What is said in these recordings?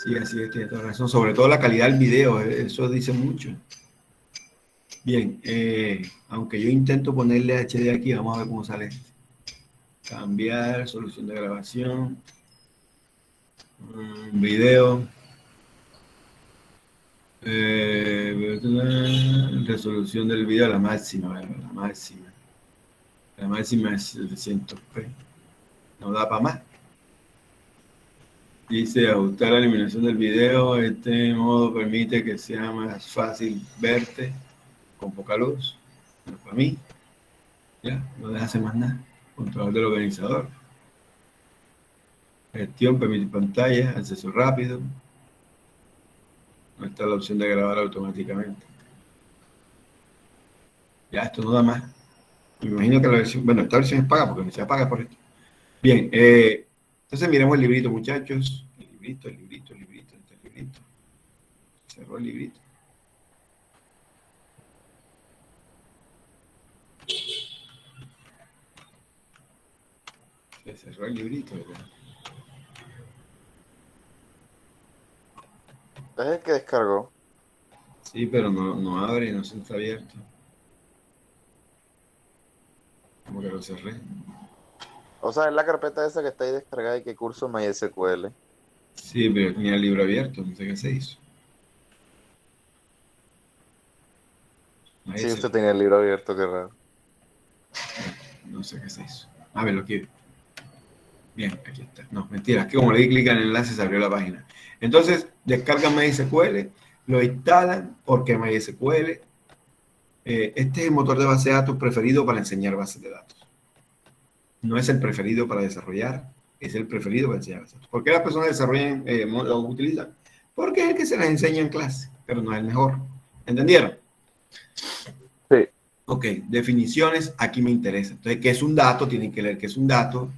Sí, así es, tiene toda razón. Sobre todo la calidad del video, eso dice mucho. Bien, aunque yo intento ponerle HD aquí, vamos a ver cómo sale. Cambiar, solución de grabación, video, resolución del video, la máxima es 700p, no da para más. Dice ajustar la iluminación del video, este modo permite que sea más fácil verte con poca luz, pero para mí, ya, no deja hacer más nada. Control del organizador. Gestión, permite pantalla, acceso rápido. No está la opción de grabar automáticamente. Ya, esto no da más. Me imagino que la versión, bueno, esta versión es paga porque no se paga por esto. Bien, entonces miremos el librito, muchachos. El librito. Cerró el librito. Se cerró el librito, ¿verdad? Es el que descargó. Sí, pero no abre, no se está abierto. Como que lo cerré. O sea, es la carpeta esa que está ahí descargada y que curso MySQL. Sí, pero tenía el libro abierto, no sé qué se hizo. Sí, usted tenía el libro abierto, qué raro. No sé qué se hizo. A ver, lo quiero. Bien, aquí está. No, mentira, es que como le di clic en el enlace se abrió la página. Entonces, descargan MySQL, lo instalan porque MySQL, este es el motor de base de datos preferido para enseñar bases de datos. No es el preferido para desarrollar, es el preferido para enseñar bases de datos. ¿Por qué las personas desarrollan, lo utilizan? Porque es el que se les enseña en clase, pero no es el mejor. ¿Entendieron? Sí. Ok, definiciones, aquí me interesa. Entonces, ¿qué es un dato? Tienen que leer qué es un dato,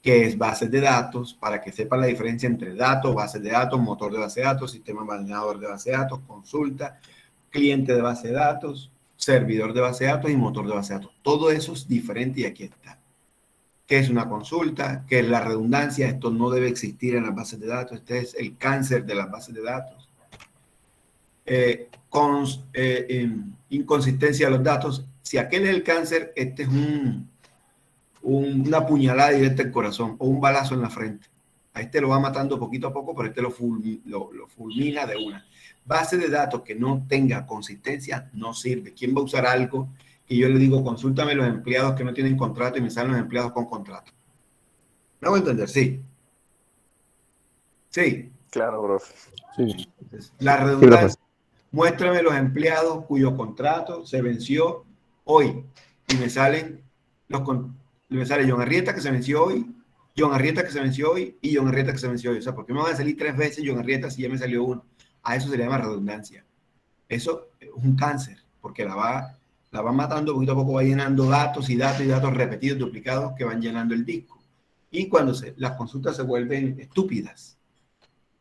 qué es bases de datos, para que sepan la diferencia entre datos, bases de datos, motor de base de datos, sistema manejador de base de datos, consulta, cliente de base de datos, servidor de base de datos y motor de base de datos. Todo eso es diferente y aquí está. ¿Qué es una consulta? ¿Qué es la redundancia? Esto no debe existir en las bases de datos. Este es el cáncer de las bases de datos. Inconsistencia de los datos. Si aquel es el cáncer, este es una puñalada directa al corazón o un balazo en la frente. A este lo va matando poquito a poco, pero este lo fulmina de una. Base de datos que no tenga consistencia no sirve. ¿Quién va a usar algo que yo le digo, consúltame los empleados que no tienen contrato y me salen los empleados con contrato? ¿Me hago entender? Sí. Sí. Claro, profe. Sí. La redundancia. Muéstrame los empleados cuyo contrato se venció hoy y me salen me sale John Arrieta que se venció hoy, John Arrieta que se venció hoy y John Arrieta que se venció hoy. O sea, ¿por qué me van a salir 3 veces John Arrieta si ya me salió uno? A eso se le llama redundancia. Eso es un cáncer, porque la va matando poquito a poco, va llenando datos y datos y datos repetidos, duplicados que van llenando el disco. Y cuando las consultas se vuelven estúpidas.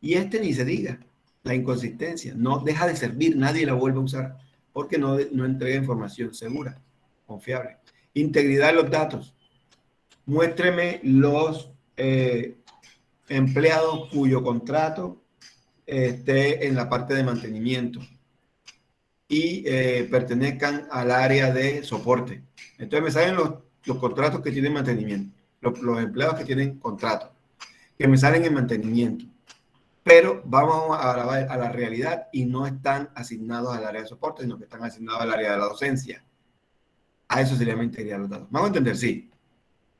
Y ni se diga, la inconsistencia, no deja de servir, nadie la vuelve a usar, porque no entrega información segura, confiable. Integridad de los datos. Muéstreme los empleados cuyo contrato esté en la parte de mantenimiento y pertenezcan al área de soporte. Entonces me salen los contratos que tienen mantenimiento, los empleados que tienen contrato, que me salen en mantenimiento. Pero vamos a la realidad y no están asignados al área de soporte, sino que están asignados al área de la docencia. A eso se le llama integridad de los datos. ¿Vamos a entender? Sí.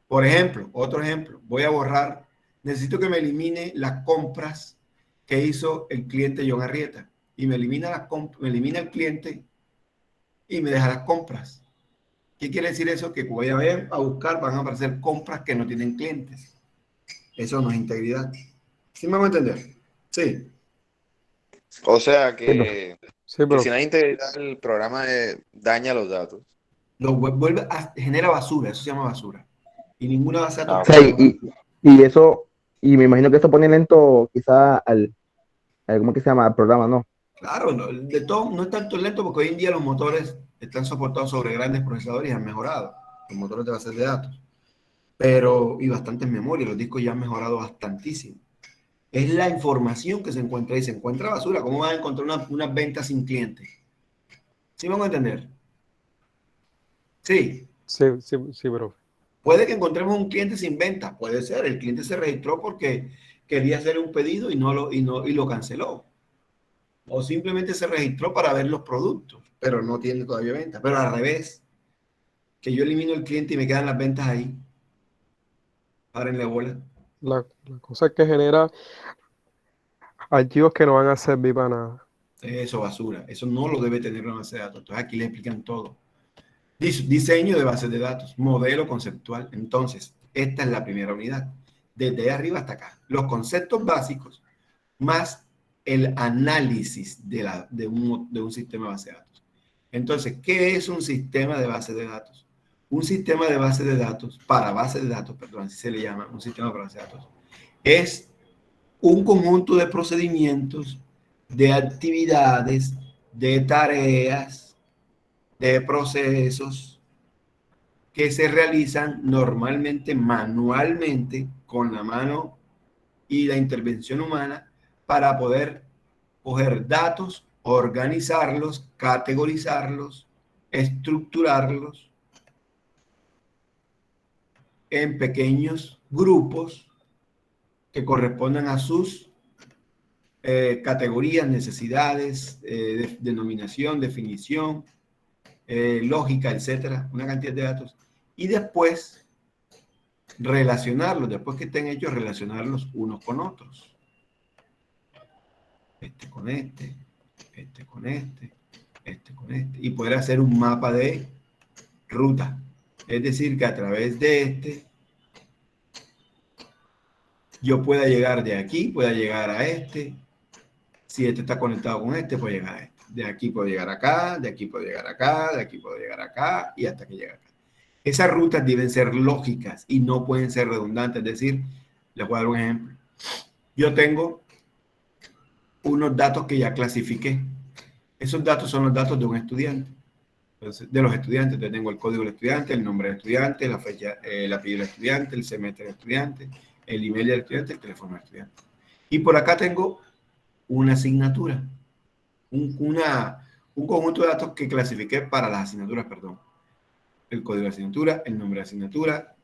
Por ejemplo, otro ejemplo, voy a borrar, necesito que me elimine las compras que hizo el cliente John Arrieta y me elimina el cliente y me deja las compras. ¿Qué quiere decir eso? Que voy a ver, a buscar, van a aparecer compras que no tienen clientes. Eso no es integridad. ¿Sí me vamos a entender? Sí. O sea que, Sí, pero si no hay integridad, el programa daña los datos. Genera basura, eso se llama basura. Y ninguna base de datos. Ah, Y eso, y me imagino que eso pone lento quizá ¿cómo que se llama? Al programa, ¿no? Claro, de todo no es tanto lento porque hoy en día los motores están soportados sobre grandes procesadores y han mejorado, los motores de bases de datos, pero y bastante en memoria, los discos ya han mejorado bastantísimo. es la información que se encuentra ahí. Se encuentra basura. ¿Cómo vas a encontrar una venta sin cliente? ¿Sí me van a entender? Sí. Sí, sí, sí, profe. Puede que encontremos un cliente sin venta. Puede ser. El cliente se registró porque quería hacer un pedido y lo canceló. O simplemente se registró para ver los productos, pero no tiene todavía venta. Pero al revés, que yo elimino el cliente y me quedan las ventas ahí. Párenle bola. La cosa es que genera archivos que no van a servir para nada. Eso, basura. Eso no lo debe tener una base de datos. Entonces aquí le explican todo. Diseño de bases de datos, modelo conceptual. Entonces, esta es la primera unidad. Desde arriba hasta acá. Los conceptos básicos más el análisis de un sistema de base de datos. Entonces, ¿qué es un sistema de base de datos? Un sistema de base de datos, para base de datos, perdón, así se le llama, un sistema para base de datos, es un conjunto de procedimientos, de actividades, de tareas, de procesos que se realizan normalmente manualmente con la mano y la intervención humana para poder coger datos, organizarlos, categorizarlos, estructurarlos en pequeños grupos que correspondan a sus categorías, necesidades, denominación, definición, lógica, etcétera, una cantidad de datos. Y después relacionarlos, después que estén hechos, relacionarlos unos con otros. Este con este, este con este, este con este. Y poder hacer un mapa de ruta. Es decir, que a través de este, yo pueda llegar de aquí, pueda llegar a este. Si este está conectado con este, puedo llegar a este. De aquí puedo llegar acá, de aquí puedo llegar acá, de aquí puedo llegar acá y hasta que llega acá. Esas rutas deben ser lógicas y no pueden ser redundantes. Es decir, les voy a dar un ejemplo. Yo tengo unos datos que ya clasifiqué. Esos datos son los datos de un estudiante. Entonces, de los estudiantes, yo tengo el código del estudiante, el nombre del estudiante, la fecha, el apellido del estudiante, el semestre del estudiante, el email del estudiante, el teléfono del estudiante. Y por acá tengo una asignatura, un conjunto de datos que clasifiqué para las asignaturas, perdón. El código de la asignatura, el nombre de la asignatura,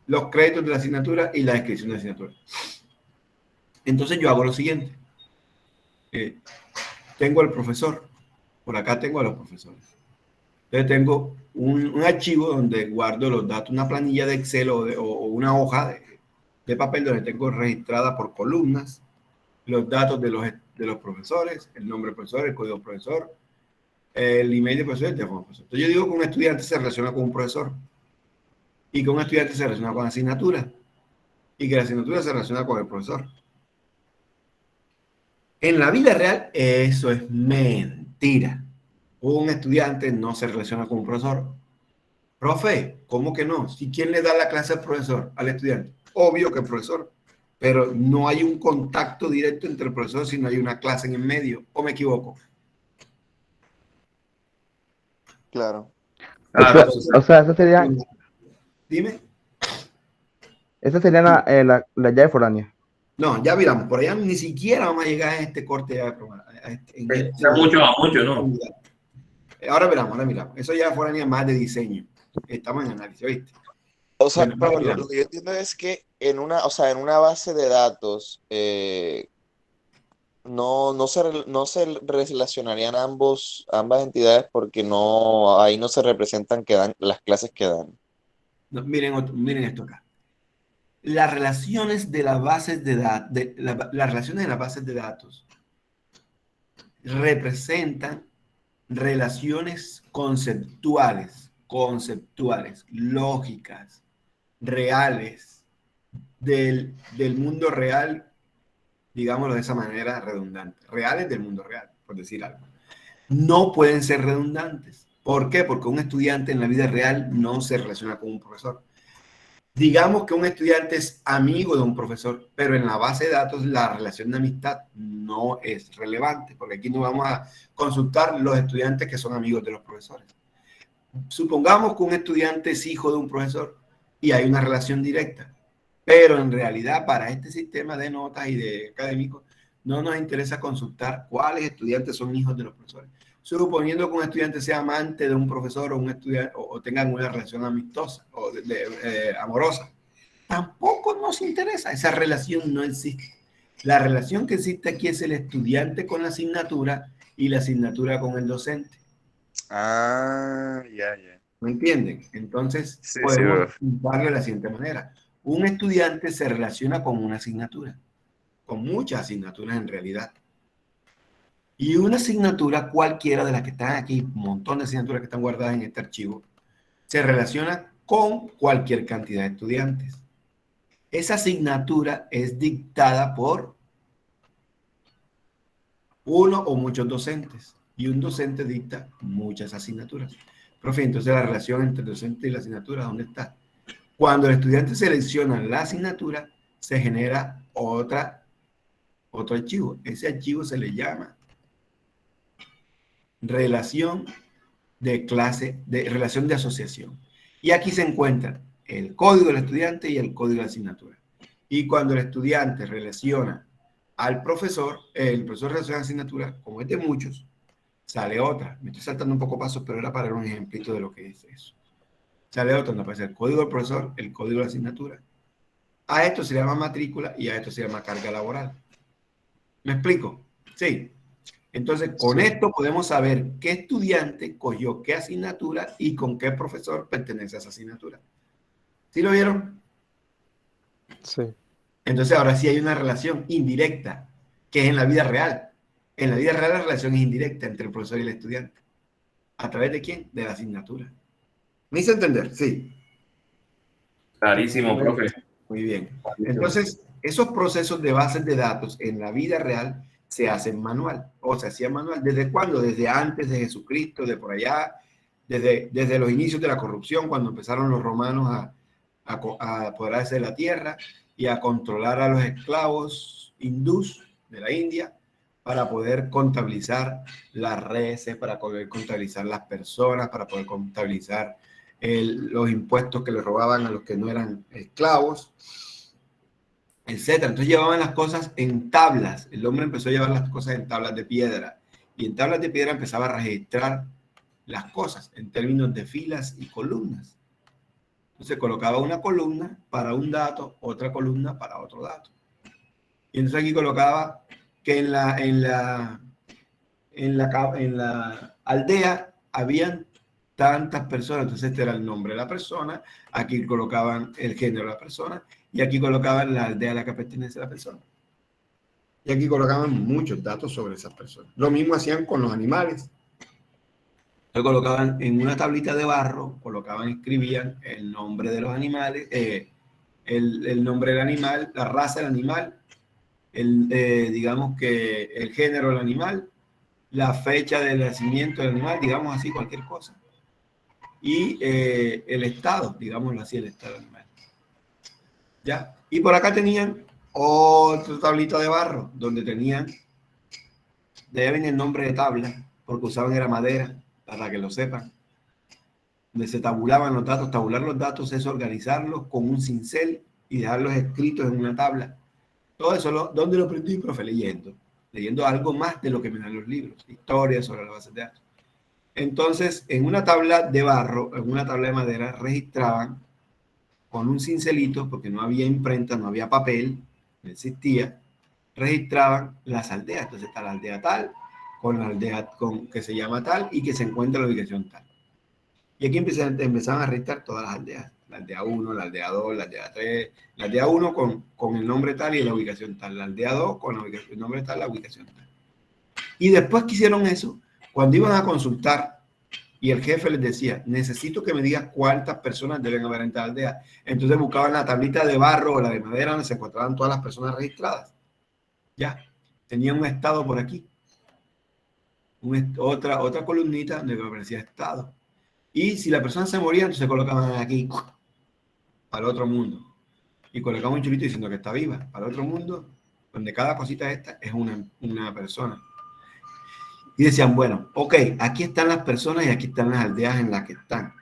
los créditos de la asignatura y la descripción de la asignatura. Entonces yo hago lo siguiente. Tengo al profesor, por acá tengo a los profesores. Entonces tengo un archivo donde guardo los datos, una planilla de Excel o una hoja de papel donde tengo registrada por columnas los datos de los profesores, el nombre del profesor, el código del profesor, el email del profesor y el teléfono del profesor. Entonces yo digo que un estudiante se relaciona con un profesor y que un estudiante se relaciona con la asignatura y que la asignatura se relaciona con el profesor. En la vida real eso es mentira. Un estudiante no se relaciona con un profesor. Profe, ¿cómo que no? ¿Si quién le da la clase al profesor, al estudiante? Obvio que el profesor. Pero no hay un contacto directo entre el profesor si no hay una clase en el medio. ¿O me equivoco? Claro. O sea, esa sería, Dime. esa sería la llave foránea. No, ya miramos. Por allá ni siquiera vamos a llegar a este corte. Mucho, ¿no? Ahora miramos. Eso ya fuera más de diseño. Estamos en análisis, ¿viste? O sea, Bueno, pero mira. lo que yo entiendo es que en una base de datos no se relacionarían ambas entidades porque ahí no se representan las clases que dan. No, miren esto acá. Las relaciones de las bases de datos, las relaciones de las bases de datos representan relaciones conceptuales, lógicas, reales, del mundo real, digámoslo de esa manera redundante, reales del mundo real, por decir algo. No pueden ser redundantes. ¿Por qué? Porque un estudiante en la vida real no se relaciona con un profesor. Digamos que un estudiante es amigo de un profesor, pero en la base de datos la relación de amistad no es relevante, porque aquí no vamos a consultar los estudiantes que son amigos de los profesores. Supongamos que un estudiante es hijo de un profesor y hay una relación directa. Pero en realidad para este sistema de notas y de académicos no nos interesa consultar cuáles estudiantes son hijos de los profesores. Suponiendo que un estudiante sea amante de un profesor o un estudiante o tengan una relación amistosa o amorosa. Tampoco nos interesa, esa relación no existe. La relación que existe aquí es el estudiante con la asignatura y la asignatura con el docente. Ah, ya. ¿Me entienden? Entonces, Sí, podemos sí, darle de la siguiente manera. Un estudiante se relaciona con una asignatura, con muchas asignaturas en realidad. Y una asignatura, cualquiera de las que están aquí, un montón de asignaturas que están guardadas en este archivo, se relaciona con cualquier cantidad de estudiantes. Esa asignatura es dictada por uno o muchos docentes. Y un docente dicta muchas asignaturas. Profe, entonces la relación entre el docente y la asignatura, ¿dónde está? Cuando el estudiante selecciona la asignatura, se genera otro archivo. Ese archivo se le llama relación de clase, de relación de asociación. Y aquí se encuentran el código del estudiante y el código de asignatura. Y cuando el estudiante relaciona al profesor, el profesor relaciona la asignatura, como es de muchos, sale otra. Me estoy saltando un poco pasos, pero era para dar un ejemplito de lo que es eso. Sale otra donde aparece el código del profesor, el código de la asignatura. A esto se llama matrícula y a esto se llama carga laboral. ¿Me explico? Sí. Entonces, con esto podemos saber qué estudiante cogió qué asignatura y con qué profesor pertenece a esa asignatura. ¿Sí lo vieron? Sí. Entonces, ahora sí hay una relación indirecta, que es en la vida real. En la vida real la relación es indirecta entre el profesor y el estudiante. ¿A través de quién? De la asignatura. ¿Me hice entender? Sí. Clarísimo, profe. Muy bien. Entonces, esos procesos de bases de datos en la vida real se hacen manual, o se hacía manual. ¿Desde cuándo? Desde antes de Jesucristo, de por allá, desde los inicios de la corrupción, cuando empezaron los romanos a apoderarse de la tierra y a controlar a los esclavos hindús de la India para poder contabilizar las reses, para poder contabilizar las personas, para poder contabilizar los impuestos que le robaban a los que no eran esclavos, etcétera. Entonces llevaban las cosas en tablas. El hombre empezó a llevar las cosas en tablas de piedra. Y en tablas de piedra empezaba a registrar las cosas en términos de filas y columnas. Entonces colocaba una columna para un dato, otra columna para otro dato. Y entonces aquí colocaba que en la aldea habían tantas personas, entonces este era el nombre de la persona, aquí colocaban el género de la persona, y aquí colocaban la aldea a la que pertenece la persona. Y aquí colocaban muchos datos sobre esas personas. Lo mismo hacían con los animales. Entonces colocaban en una tablita de barro, escribían el nombre de los animales, el nombre del animal, la raza del animal, digamos que el género del animal, la fecha de nacimiento del animal, digamos así, cualquier cosa. Y el estado, digámoslo así, el estado animal. ¿Ya? Y por acá tenían otra tablita de barro, donde tenían, deben el nombre de tabla, porque usaban era madera, para que lo sepan, donde se tabulaban los datos. Tabular los datos es organizarlos con un cincel y dejarlos escritos en una tabla. Todo eso, ¿dónde lo aprendí, profe? Leyendo algo más de lo que me dan los libros, historias sobre las bases de datos. Entonces, en una tabla de barro, en una tabla de madera, registraban con un cincelito, porque no había imprenta, no había papel, no existía, registraban las aldeas. Entonces está la aldea tal, con la aldea que se llama tal y que se encuentra en la ubicación tal. Y aquí empezaban a registrar todas las aldeas. La aldea 1, la aldea 2, la aldea 3, la aldea 1 con el nombre tal y la ubicación tal, la aldea 2 con el nombre tal, la ubicación tal. Y después que hicieron eso, cuando iban a consultar y el jefe les decía, necesito que me digas cuántas personas deben haber en tal aldea, entonces buscaban la tablita de barro o la de madera donde se encontraban todas las personas registradas. Ya, tenían un estado por aquí, otra columnita donde aparecía estado. Y si la persona se moría, entonces colocaban aquí, para el otro mundo. Y colocaban un chulito diciendo que está viva, para el otro mundo, donde cada cosita esta es una persona. Y decían, bueno, ok, aquí están las personas y aquí están las aldeas en las que están.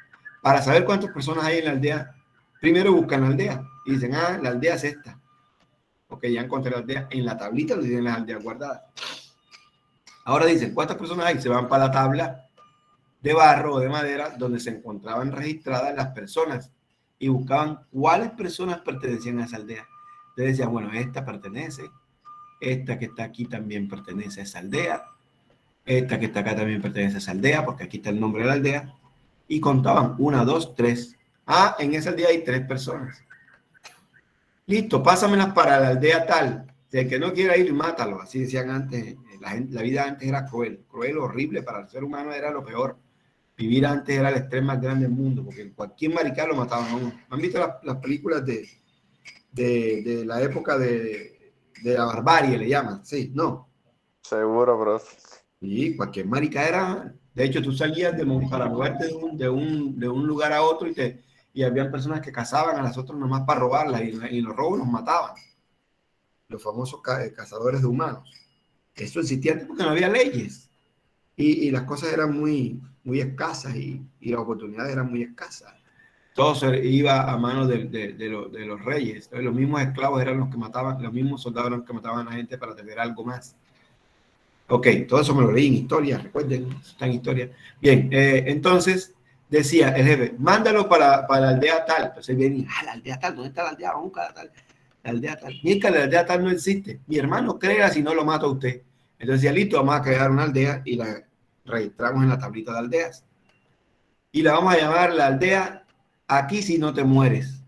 Para saber cuántas personas hay en la aldea, primero buscan la aldea. y dicen, la aldea es esta. Ok, ya encontré la aldea. En la tablita lo tienen las aldeas guardadas. Ahora dicen, ¿cuántas personas hay? Se van para la tabla de barro o de madera donde se encontraban registradas las personas y buscaban cuáles personas pertenecían a esa aldea. Entonces decían, bueno, esta pertenece, esta que está aquí también pertenece a esa aldea, esta que está acá también pertenece a esa aldea, porque aquí está el nombre de la aldea, y contaban 1, 2, 3. En esa aldea hay 3 personas. Listo, pásamelas para la aldea tal. El que no quiera ir, mátalo. Así decían antes. La vida antes era cruel, horrible para el ser humano, era lo peor. Vivir antes era el estrés más grande del mundo, porque cualquier maricá lo mataban a uno. ¿Han visto las películas de la época de la barbarie, le llaman? Sí, no. Seguro, profe. Y cualquier marica era. De hecho, tú salías para moverte de un lugar a otro y habían personas que cazaban a las otras nomás para robarlas y los robos los mataban. Los famosos cazadores de humanos. Eso existía antes porque no había leyes y las cosas eran muy, muy escasas y las oportunidades eran muy escasas. Todo se iba a manos de los reyes. Entonces, los mismos esclavos eran los que mataban, los mismos soldados eran los que mataban a la gente para tener algo más. Ok, todo eso me lo leí en historia, recuerden, está en historia. Bien, entonces decía el jefe, mándalo para la aldea tal. Entonces viene, la aldea tal, ¿dónde está la aldea? Vamos a buscar tal. La aldea tal. Mientras la aldea tal no existe. Mi hermano, créala si no lo mata a usted. Entonces decía, listo, vamos a crear una aldea y la registramos en la tablita de aldeas. Y la vamos a llamar la aldea Aquí si no te mueres.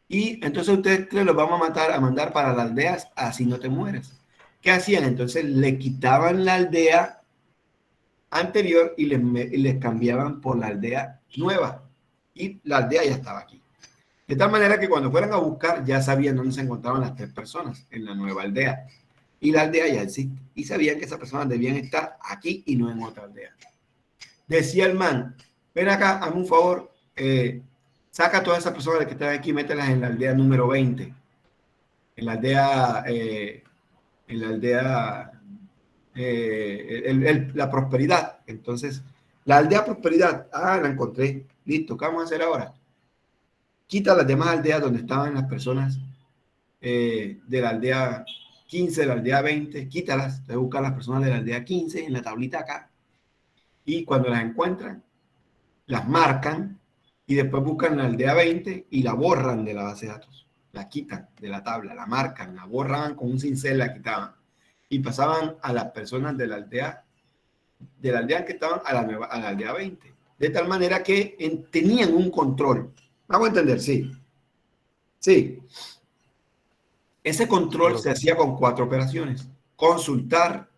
Y entonces ustedes los vamos a mandar para las aldeas Así no te mueres. ¿Qué hacían? Entonces le quitaban la aldea anterior y les cambiaban por la aldea nueva. Y la aldea ya estaba aquí. De tal manera que cuando fueran a buscar ya sabían dónde se encontraban las 3 personas, en la nueva aldea. Y la aldea ya existe. Y sabían que esas personas debían estar aquí y no en otra aldea. Decía el man, ven acá, hazme un favor, saca a todas esas personas que están aquí y mételas en la aldea número 20. En la aldea... la prosperidad. Entonces, la aldea prosperidad, la encontré. Listo, ¿qué vamos a hacer ahora? Quita las demás aldeas donde estaban las personas de la aldea 15, de la aldea 20, quítalas, entonces buscan las personas de la aldea 15 en la tablita acá, y cuando las encuentran, las marcan, y después buscan la aldea 20 y la borran de la base de datos. La quitan de la tabla, la marcan, la borraban con un cincel, la quitaban. Y pasaban a las personas de la aldea que estaban a la aldea 20. De tal manera que tenían un control. Vamos a entender, sí. Sí. Ese control se hacía con 4 operaciones. Consultar,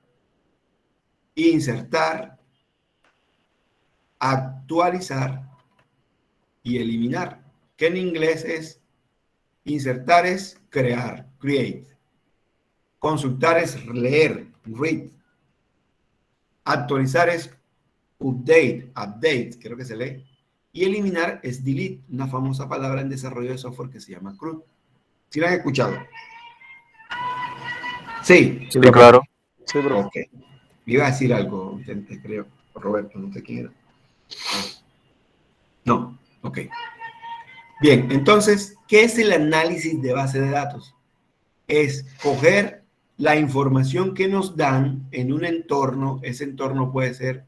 insertar, actualizar y eliminar. Que en inglés es insertar es crear, create. Consultar es leer, read. Actualizar es update, creo que se lee. Y eliminar es delete, una famosa palabra en desarrollo de software que se llama CRUD. ¿Sí la han escuchado? Sí. Sí, claro. Sí, bro. Ok. Me iba a decir algo, creo. Roberto, no sé quién era. No, ok. Bien, entonces, ¿qué es el análisis de base de datos? Es coger la información que nos dan en un entorno. Ese entorno puede ser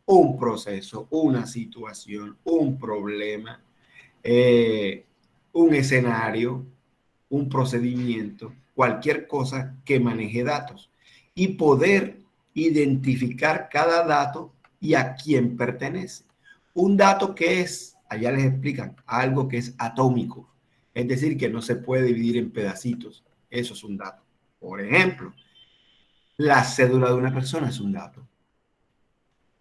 un proceso, una situación, un problema, un escenario, un procedimiento, cualquier cosa que maneje datos y poder identificar cada dato y a quién pertenece. Un dato que es, allá les explican, algo que es atómico, es decir, que no se puede dividir en pedacitos. Eso es un dato. Por ejemplo, la cédula de una persona es un dato.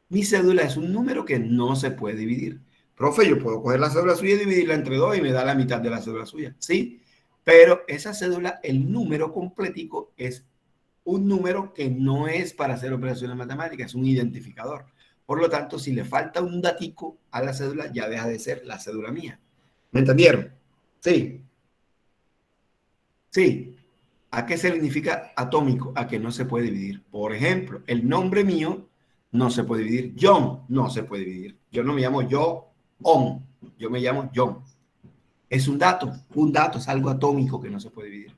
Mi cédula es un número que no se puede dividir. Profe, yo puedo coger la cédula suya y dividirla entre 2 y me da la mitad de la cédula suya. Sí, pero esa cédula, el número completico es un número que no es para hacer operaciones matemáticas, es un identificador. Por lo tanto, si le falta un datico a la cédula, ya deja de ser la cédula mía. ¿Me entendieron? Sí. Sí. ¿A qué se significa atómico? A que no se puede dividir. Por ejemplo, el nombre mío no se puede dividir. John no se puede dividir. Yo no me llamo John. Yo me llamo John. es un dato es algo atómico que no se puede dividir.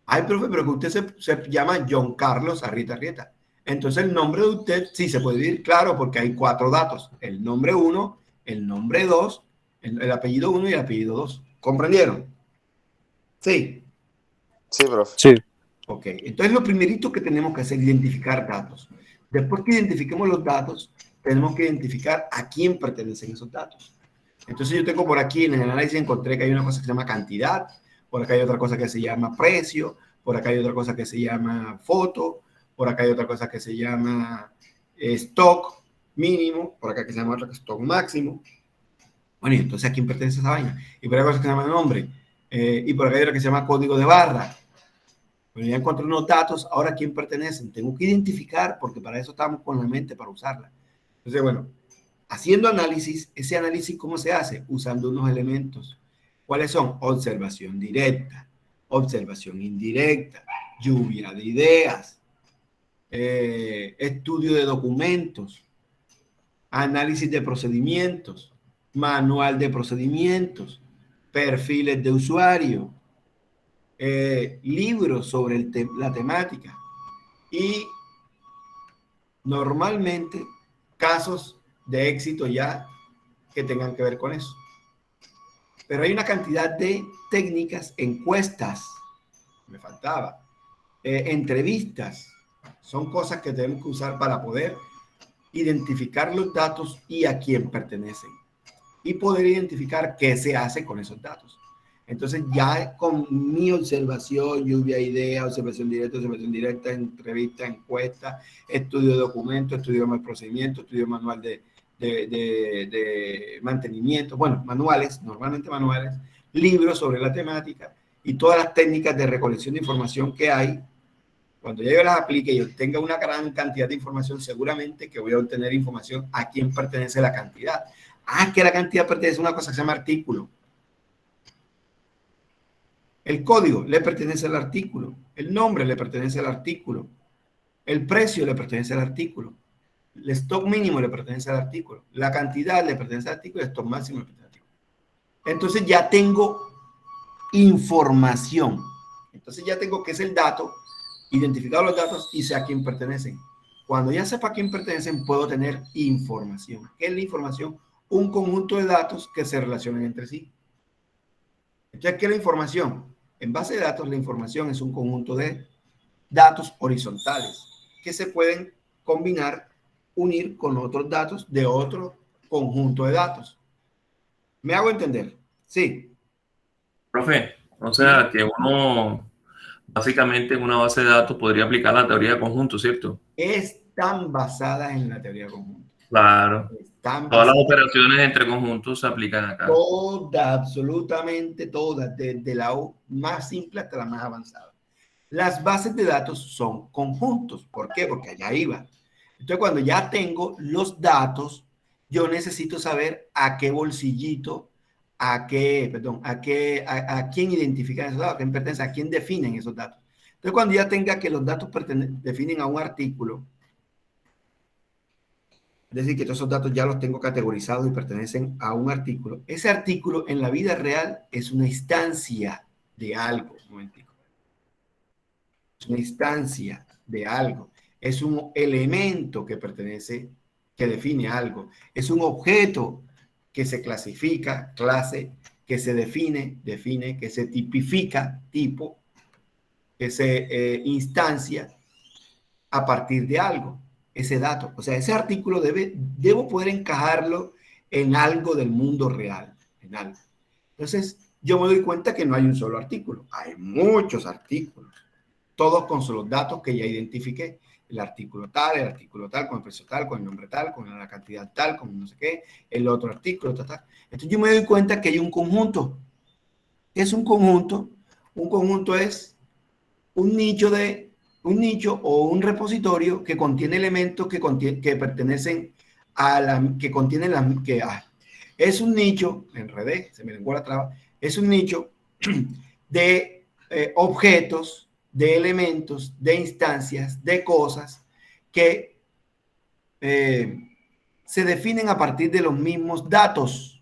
Ay, profe, pero que usted se llama John Carlos Arrieta. Entonces el nombre de usted sí se puede dividir, claro, porque hay 4 datos. El nombre 1, el nombre 2, el apellido 1 y el apellido 2. ¿Comprendieron? Sí. Sí, profe. Sí. Ok, entonces lo primerito que tenemos que hacer es identificar datos. Después que identifiquemos los datos, tenemos que identificar a quién pertenecen esos datos. Entonces yo tengo por aquí en el análisis encontré que hay una cosa que se llama cantidad, por acá hay otra cosa que se llama precio, por acá hay otra cosa que se llama foto, por acá hay otra cosa que se llama stock mínimo, por acá que se llama otra stock máximo. Bueno, y entonces a quién pertenece esa vaina. Y por acá hay otra que se llama nombre. Y por acá hay otra que se llama código de barra. Bueno, ya encontré unos datos, ahora a quién pertenecen. Tengo que identificar, porque para eso estamos con la mente, para usarla. Entonces, bueno, haciendo análisis, ese análisis, ¿cómo se hace? Usando unos elementos. ¿Cuáles son? Observación directa, observación indirecta, lluvia de ideas, estudio de documentos, análisis de procedimientos, manual de procedimientos, perfiles de usuario, libros sobre la temática y normalmente casos de éxito ya que tengan que ver con eso. Pero hay una cantidad de técnicas, encuestas, me faltaba, entrevistas, son cosas que tenemos que usar para poder identificar los datos y a quién pertenecen y poder identificar qué se hace con esos datos. Entonces ya con mi observación, lluvia de ideas, observación directa, entrevista, encuesta, estudio de documentos, estudio de procedimientos, estudio manual de mantenimiento, bueno, manuales, normalmente manuales, libros sobre la temática y todas las técnicas de recolección de información que hay. Cuando yo las aplique y obtenga una gran cantidad de información, seguramente que voy a obtener información a quién pertenece la cantidad. Ah, que la cantidad pertenece a una cosa que se llama artículo. El código le pertenece al artículo. El nombre le pertenece al artículo. El precio le pertenece al artículo. El stock mínimo le pertenece al artículo. La cantidad le pertenece al artículo. El stock máximo le pertenece al artículo. Entonces ya tengo información. Entonces ya tengo qué es el dato, identificado los datos y sé a quién pertenecen. Cuando ya sepa a quién pertenecen, puedo tener información. ¿Qué es la información? Un conjunto de datos que se relacionan entre sí. Entonces, ¿qué es la información? En base de datos, la información es un conjunto de datos horizontales que se pueden combinar, unir con otros datos de otro conjunto de datos. ¿Me hago entender? Sí. Profe, o sea que uno básicamente en una base de datos podría aplicar la teoría de conjunto, ¿cierto? Están basadas en la teoría de conjunto. Claro. Están Todas las basadas, operaciones entre conjuntos se aplican acá. todas, absolutamente todas, desde la más simple hasta la más avanzada. Las bases de datos son conjuntos. ¿Por qué? Porque allá iba. Entonces, cuando ya tengo los datos, yo necesito saber a qué bolsillito, a quién identifican esos datos, a quién pertenece, a quién definen esos datos. Entonces, cuando ya tenga que los datos definen a un artículo, es decir, que todos esos datos ya los tengo categorizados y pertenecen a un artículo, ese artículo en la vida real es una instancia de algo. Un momentico. Es una instancia de algo. Es un elemento que pertenece, que define algo. Es un objeto que se clasifica, clase, que se define, que se tipifica, tipo, que se instancia a partir de algo, ese dato. O sea, ese artículo debo poder encajarlo en algo del mundo real, en algo. Entonces, yo me doy cuenta que no hay un solo artículo, hay muchos artículos, todos con los datos que ya identifiqué. El artículo tal, con el precio tal, con el nombre tal, con la cantidad tal, con no sé qué, el otro artículo tal, tal. Entonces yo me doy cuenta que hay un conjunto. Es un conjunto. Un conjunto es un nicho o un repositorio que contiene elementos que pertenecen a que contienen es un nicho, me enredé, se me lenguó la traba, es un nicho de objetos, de elementos, de instancias, de cosas que se definen a partir de los mismos datos.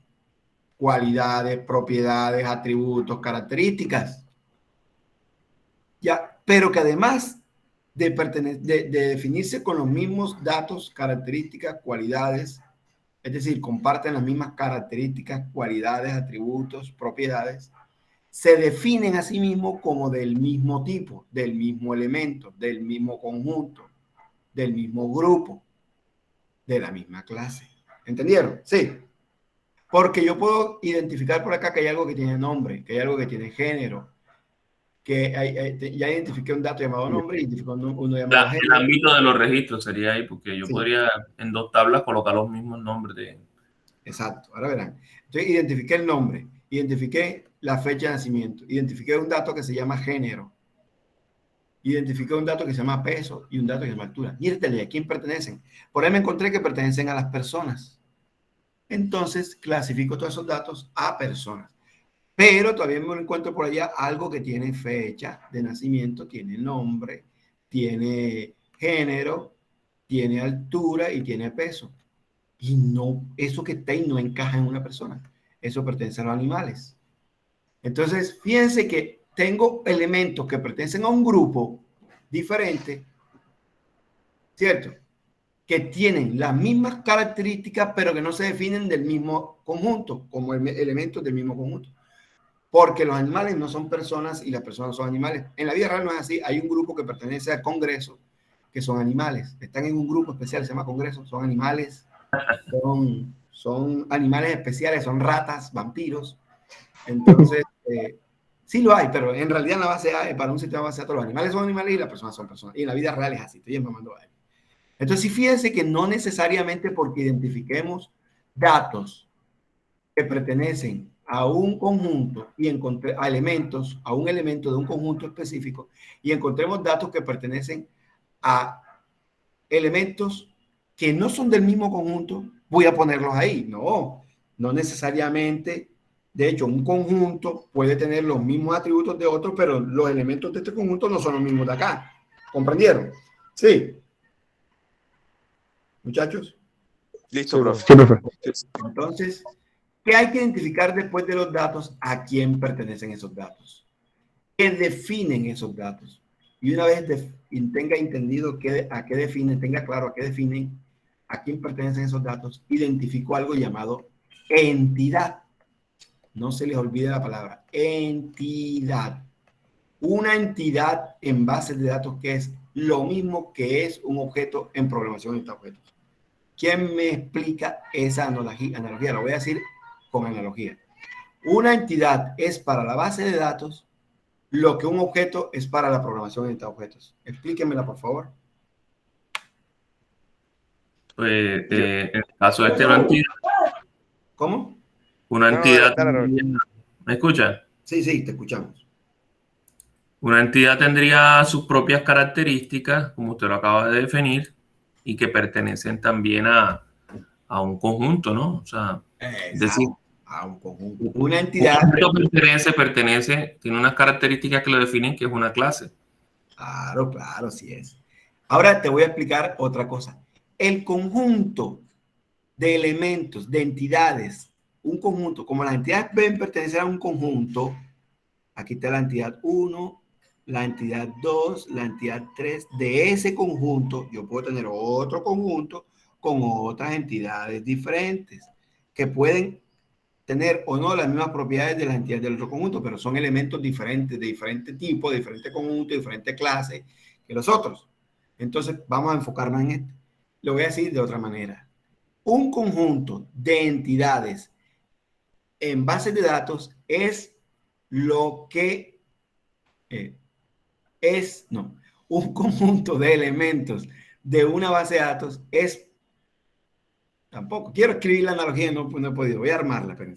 cualidades, propiedades, atributos, características. Ya, pero que además de definirse con los mismos datos, características, cualidades, es decir, comparten las mismas características, cualidades, atributos, propiedades, se definen a sí mismos como del mismo tipo, del mismo elemento, del mismo conjunto, del mismo grupo, de la misma clase. ¿Entendieron? Sí. Porque yo puedo identificar por acá que hay algo que tiene nombre, que hay algo que tiene género, que ya identifiqué un dato llamado nombre, identifico uno llamado El género. ámbito de los registros sería ahí, porque yo Sí. podría en 2 tablas colocar los mismos nombres de... Exacto, ahora verán. Entonces identifiqué el nombre, identifiqué la fecha de nacimiento, identifiqué un dato que se llama género, identifiqué un dato que se llama peso y un dato que se llama altura. Míretele, ¿a quién pertenecen? Por ahí me encontré que pertenecen a las personas. Entonces clasifico todos esos datos a personas. Pero todavía me encuentro por allá algo que tiene fecha de nacimiento, tiene nombre, tiene género, tiene altura y tiene peso. Y no, eso que está ahí no encaja en una persona. Eso pertenece a los animales. Entonces, fíjense que tengo elementos que pertenecen a un grupo diferente, ¿cierto? Que tienen las mismas características, pero que no se definen del mismo conjunto, como elementos del mismo conjunto. Porque los animales no son personas y las personas son animales. En la vida real no es así. Hay un grupo que pertenece al Congreso, que son animales. Están en un grupo especial, se llama Congreso, son animales. Son animales especiales, son ratas, vampiros. Entonces, sí lo hay, pero en realidad en la base A, para un sistema base A, todos los animales son animales y las personas son personas. Y en la vida real es así, estoy mamando a él. Entonces, sí, fíjense que no necesariamente porque identifiquemos datos que pertenecen a un conjunto y encontré a elementos, a un elemento de un conjunto específico, y encontremos datos que pertenecen a elementos que no son del mismo conjunto, voy a ponerlos ahí. No, no necesariamente. De hecho, un conjunto puede tener los mismos atributos de otros, pero los elementos de este conjunto no son los mismos de acá. ¿Comprendieron? Sí. Muchachos. Listo, Sí, profe. Sí, profe. Entonces, ¿qué hay que identificar después de los datos? ¿A quién pertenecen esos datos? ¿Qué definen esos datos? Y una vez tenga entendido a qué definen, tenga claro a qué definen, a quién pertenecen esos datos, identifico algo llamado entidad. No se les olvide la palabra entidad. Una entidad en base de datos que es lo mismo que es un objeto en programación de objetos. ¿Quién me explica esa analogía? Lo voy a decir con analogía. Una entidad es para la base de datos lo que un objeto es para la programación de objetos. Explíquenmela, por favor. Pues, en el caso de una entidad, ¿Cómo? una No, entidad, dale. ¿me escucha? Sí, sí, te escuchamos. Una entidad tendría sus propias características, como usted lo acaba de definir, y que pertenecen también a un conjunto, ¿no? O sea, es decir, a un conjunto. Una entidad. Un conjunto pertenece, tiene unas características que lo definen, que es una clase. Claro, claro, sí es. Ahora te voy a explicar otra cosa. El conjunto de elementos, de entidades, un conjunto, como las entidades deben pertenecer a un conjunto, aquí está la entidad 1, la entidad 2, la entidad 3, de ese conjunto yo puedo tener otro conjunto con otras entidades diferentes que pueden tener o no las mismas propiedades de las entidades del otro conjunto, pero son elementos diferentes, de diferente tipo, de diferente conjunto, de diferente clase que los otros. Entonces, vamos a enfocarnos en esto. Lo voy a decir de otra manera. Un conjunto de entidades en base de datos es lo que un conjunto de elementos de una base de datos es. Tampoco. Quiero escribir la analogía, no he podido. Voy a armarla, pero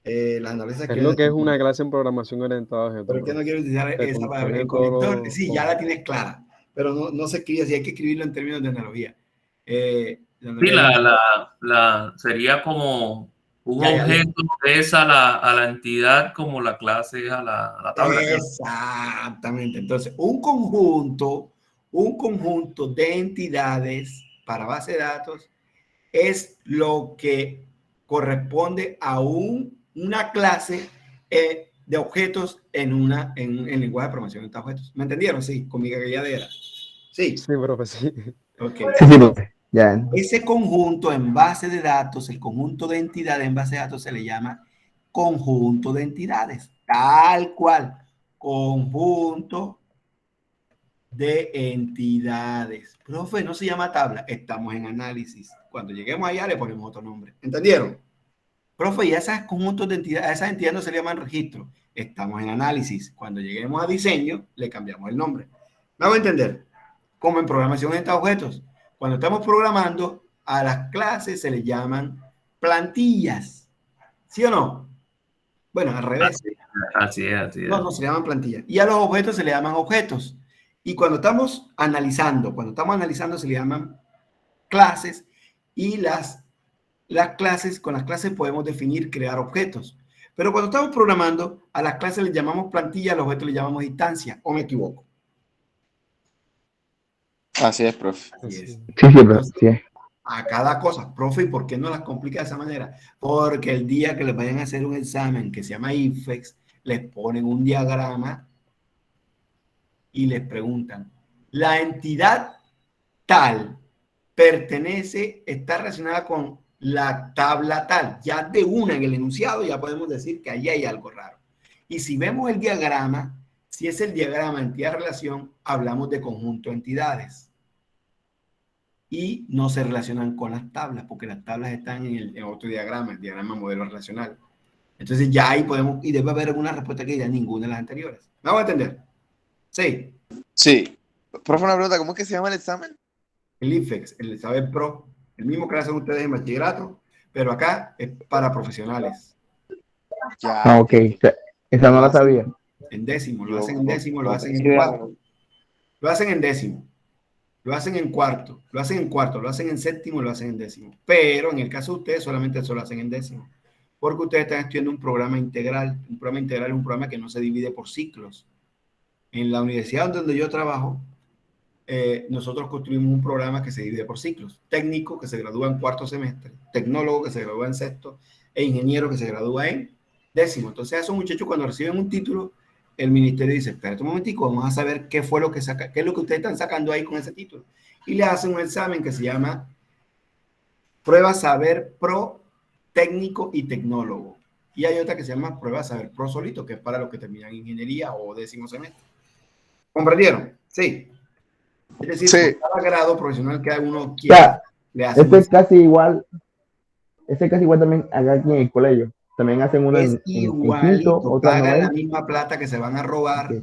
la analogía Es lo que es una clase en programación orientada a objetos. ¿Por qué no quiero utilizar esa palabra? El conector, sí, ya la tienes clara, pero no se escribe así, hay que escribirlo en términos de analogía. Sí, sería como un objeto es a la entidad como la clase es a la tabla. Exactamente. Entonces, un conjunto de entidades para base de datos es lo que corresponde a una clase de objetos en lenguaje de programación de objetos. ¿Me entendieron? Sí, con mi galladera. Sí. Sí, profe, sí. Ok. Sí, profe. Ya. Ese conjunto en base de datos, el conjunto de entidades en base de datos se le llama conjunto de entidades. Tal cual. Conjunto de entidades. Profe, no se llama tabla. Estamos en análisis. Cuando lleguemos allá le ponemos otro nombre. ¿Entendieron? Profe, y a esos conjuntos de entidades, a esas entidades no se le llaman registro. Estamos en análisis. Cuando lleguemos a diseño, le cambiamos el nombre. ¿Me hago entender? Como en programación de objetos. Cuando estamos programando, a las clases se les llaman plantillas. ¿Sí o no? Bueno, al revés. Así es. No, se le llaman plantillas. Y a los objetos se le llaman objetos. Y cuando estamos analizando se le llaman clases, y con las clases podemos definir, crear objetos. Pero cuando estamos programando, a las clases les llamamos plantilla, a los objetos les llamamos instancia, ¿o me equivoco? Así es, profe. Así es. Sí, profe. Sí. A cada cosa, profe, ¿y por qué no las complica de esa manera? Porque el día que les vayan a hacer un examen que se llama IFEX, les ponen un diagrama y les preguntan, la entidad tal está relacionada con la tabla tal. Ya de una en el enunciado ya podemos decir que ahí hay algo raro. Y si vemos el diagrama, si es el diagrama entidad-relación, hablamos de conjunto de entidades. Y no se relacionan con las tablas, porque las tablas están en otro diagrama, el diagrama modelo relacional. Entonces ya ahí podemos, y debe haber alguna respuesta que diga ninguna de las anteriores. ¿Me hago entender? Sí. Sí. Profe, una pregunta, ¿cómo es que se llama el examen? El IFEX, el Saber Pro, el mismo que hacen ustedes en bachillerato, pero acá es para profesionales. Ya. Ah, ok. Esa no la sabía. En décimo, lo hacen en décimo, lo hacen en cuarto. Lo hacen en décimo, lo hacen en cuarto, lo hacen en séptimo, lo hacen en décimo. Pero en el caso de ustedes solamente eso lo hacen en décimo, porque ustedes están estudiando un programa integral. Un programa integral es un programa que no se divide por ciclos. En la universidad donde yo trabajo, nosotros construimos un programa que se divide por ciclos. Técnico, que se gradúa en cuarto semestre, tecnólogo, que se gradúa en sexto, e ingeniero, que se gradúa en décimo. Entonces, a esos muchachos, cuando reciben un título, el ministerio dice, espérate un momentico, vamos a saber qué es lo que ustedes están sacando ahí con ese título. Y le hacen un examen que se llama Prueba Saber Pro Técnico y Tecnólogo. Y hay otra que se llama Prueba Saber Pro Solito, que es para los que terminan ingeniería o décimo semestre. ¿Comprendieron? Sí. Es decir, sí, por cada grado profesional que uno quiera, le hacen Este es casi igual también acá aquí en el colegio. También hacen una en quinto, otra en pagan la noveno. misma plata que se van a robar, Okay.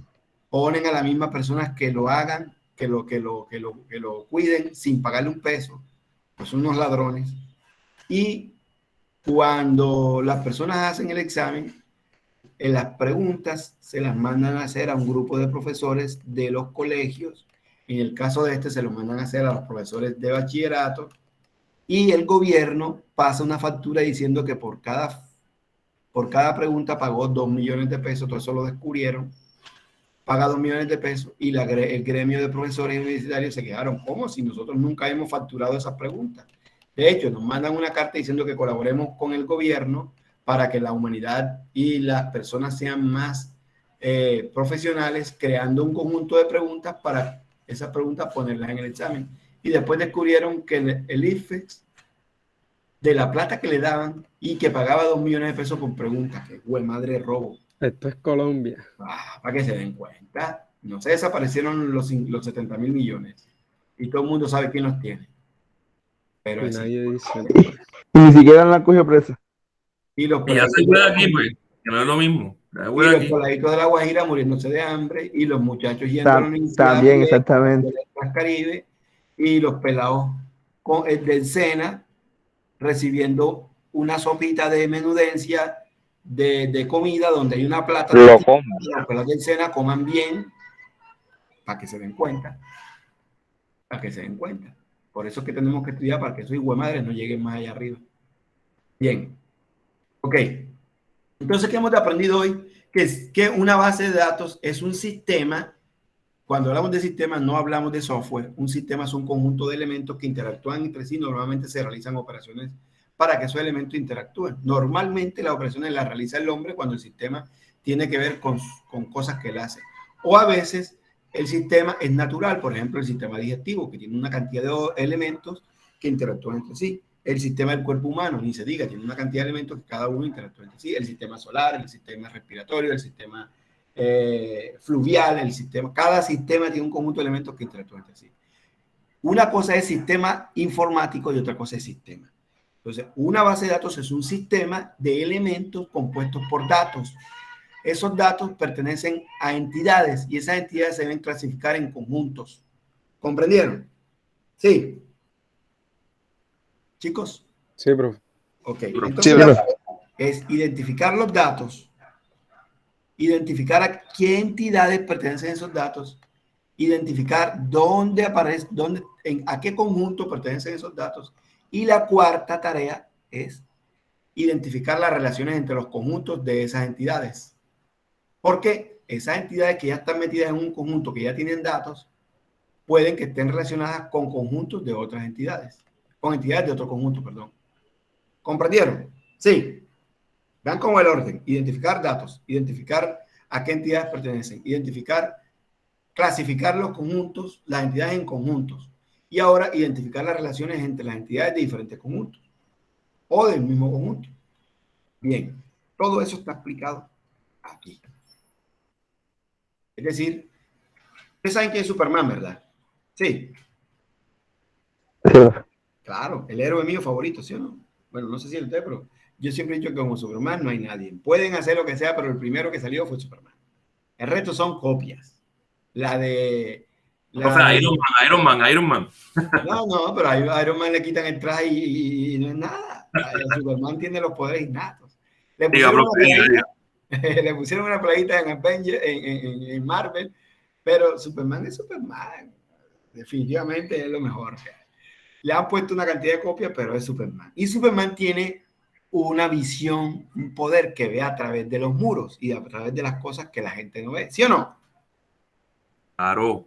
ponen a las mismas personas que lo hagan, que lo cuiden sin pagarle un peso, pues son unos ladrones. Y cuando las personas hacen el examen, en las preguntas se las mandan a hacer a un grupo de profesores de los colegios. En el caso de este se lo mandan a hacer a los profesores de bachillerato, y el gobierno pasa una factura diciendo que por cada pregunta pagó 2 millones de pesos. Todo eso lo descubrieron. Paga 2 millones de pesos, y el gremio de profesores universitarios se quedaron, ¿cómo? Si nosotros nunca hemos facturado esas preguntas. De hecho, nos mandan una carta diciendo que colaboremos con el gobierno para que la humanidad y las personas sean más profesionales, creando un conjunto de preguntas para esas preguntas ponerlas en el examen. Y después descubrieron que el IFEX, de la plata que le daban y que pagaba 2 millones de pesos por preguntas, que fue madre robo. Esto es Colombia. Para que se den cuenta. No se desaparecieron los 70.000 millones. Y todo el mundo sabe quién los tiene. Pero Y nadie dice. Y ni siquiera la cogió presa. Y los Y ya se fue de aquí, pues, que no es lo mismo. los peladitos de la Guajira muriéndose de hambre, y los muchachos yendo a la universidad También, exactamente. de las Caribe, y los pelados del SENA recibiendo una sopita de menudencia de comida donde hay una plata. Los pelados del SENA coman bien, para que se den cuenta. Para que se den cuenta. Por eso es que tenemos que estudiar, para que esos hijuemadres no lleguen más allá arriba. Bien. Ok. Entonces, ¿qué hemos aprendido hoy? Que una base de datos es un sistema. Cuando hablamos de sistema, no hablamos de software. Un sistema es un conjunto de elementos que interactúan entre sí. Normalmente se realizan operaciones para que esos elementos interactúen. Normalmente las operaciones las realiza el hombre cuando el sistema tiene que ver con cosas que él hace. O a veces el sistema es natural, por ejemplo, el sistema digestivo, que tiene una cantidad de elementos que interactúan entre sí. El sistema del cuerpo humano, ni se diga, tiene una cantidad de elementos que cada uno interactúa entre sí. El sistema solar, el sistema respiratorio, el sistema fluvial, cada sistema tiene un conjunto de elementos que interactúan entre sí. Una cosa es sistema informático y otra cosa es sistema. Entonces, una base de datos es un sistema de elementos compuestos por datos. Esos datos pertenecen a entidades y esas entidades se deben clasificar en conjuntos. ¿Comprendieron? Sí. ¿Chicos? Sí, profe. Ok. Sí, Entonces, profe. es identificar los datos, identificar a qué entidades pertenecen esos datos, identificar dónde aparece, a qué conjunto pertenecen esos datos. Y la cuarta tarea es identificar las relaciones entre los conjuntos de esas entidades. Porque esas entidades que ya están metidas en un conjunto, que ya tienen datos, pueden que estén relacionadas con conjuntos de otras entidades. Con entidades de otro conjunto, perdón. ¿Comprendieron? Sí. Vean cómo el orden. Identificar datos, identificar a qué entidades pertenecen, clasificar los conjuntos, las entidades en conjuntos. Y ahora identificar las relaciones entre las entidades de diferentes conjuntos o del mismo conjunto. Bien, todo eso está explicado aquí. Es decir, ustedes saben quién es Superman, ¿verdad? Sí. Sí, Claro, el héroe mío favorito, ¿sí o no? Bueno, no sé si el usted, pero yo siempre he dicho que como Superman no hay nadie. Pueden hacer lo que sea, pero el primero que salió fue Superman. El resto son copias. Profe, Iron Man. No, pero a Iron Man le quitan el traje y no es nada. Superman tiene los poderes innatos. Le pusieron una playita en Avengers, en Marvel, pero Superman es Superman. Definitivamente es lo mejor. Le han puesto una cantidad de copias, pero es Superman. Y Superman tiene una visión, un poder que ve a través de los muros y a través de las cosas que la gente no ve. ¿Sí o no? Claro.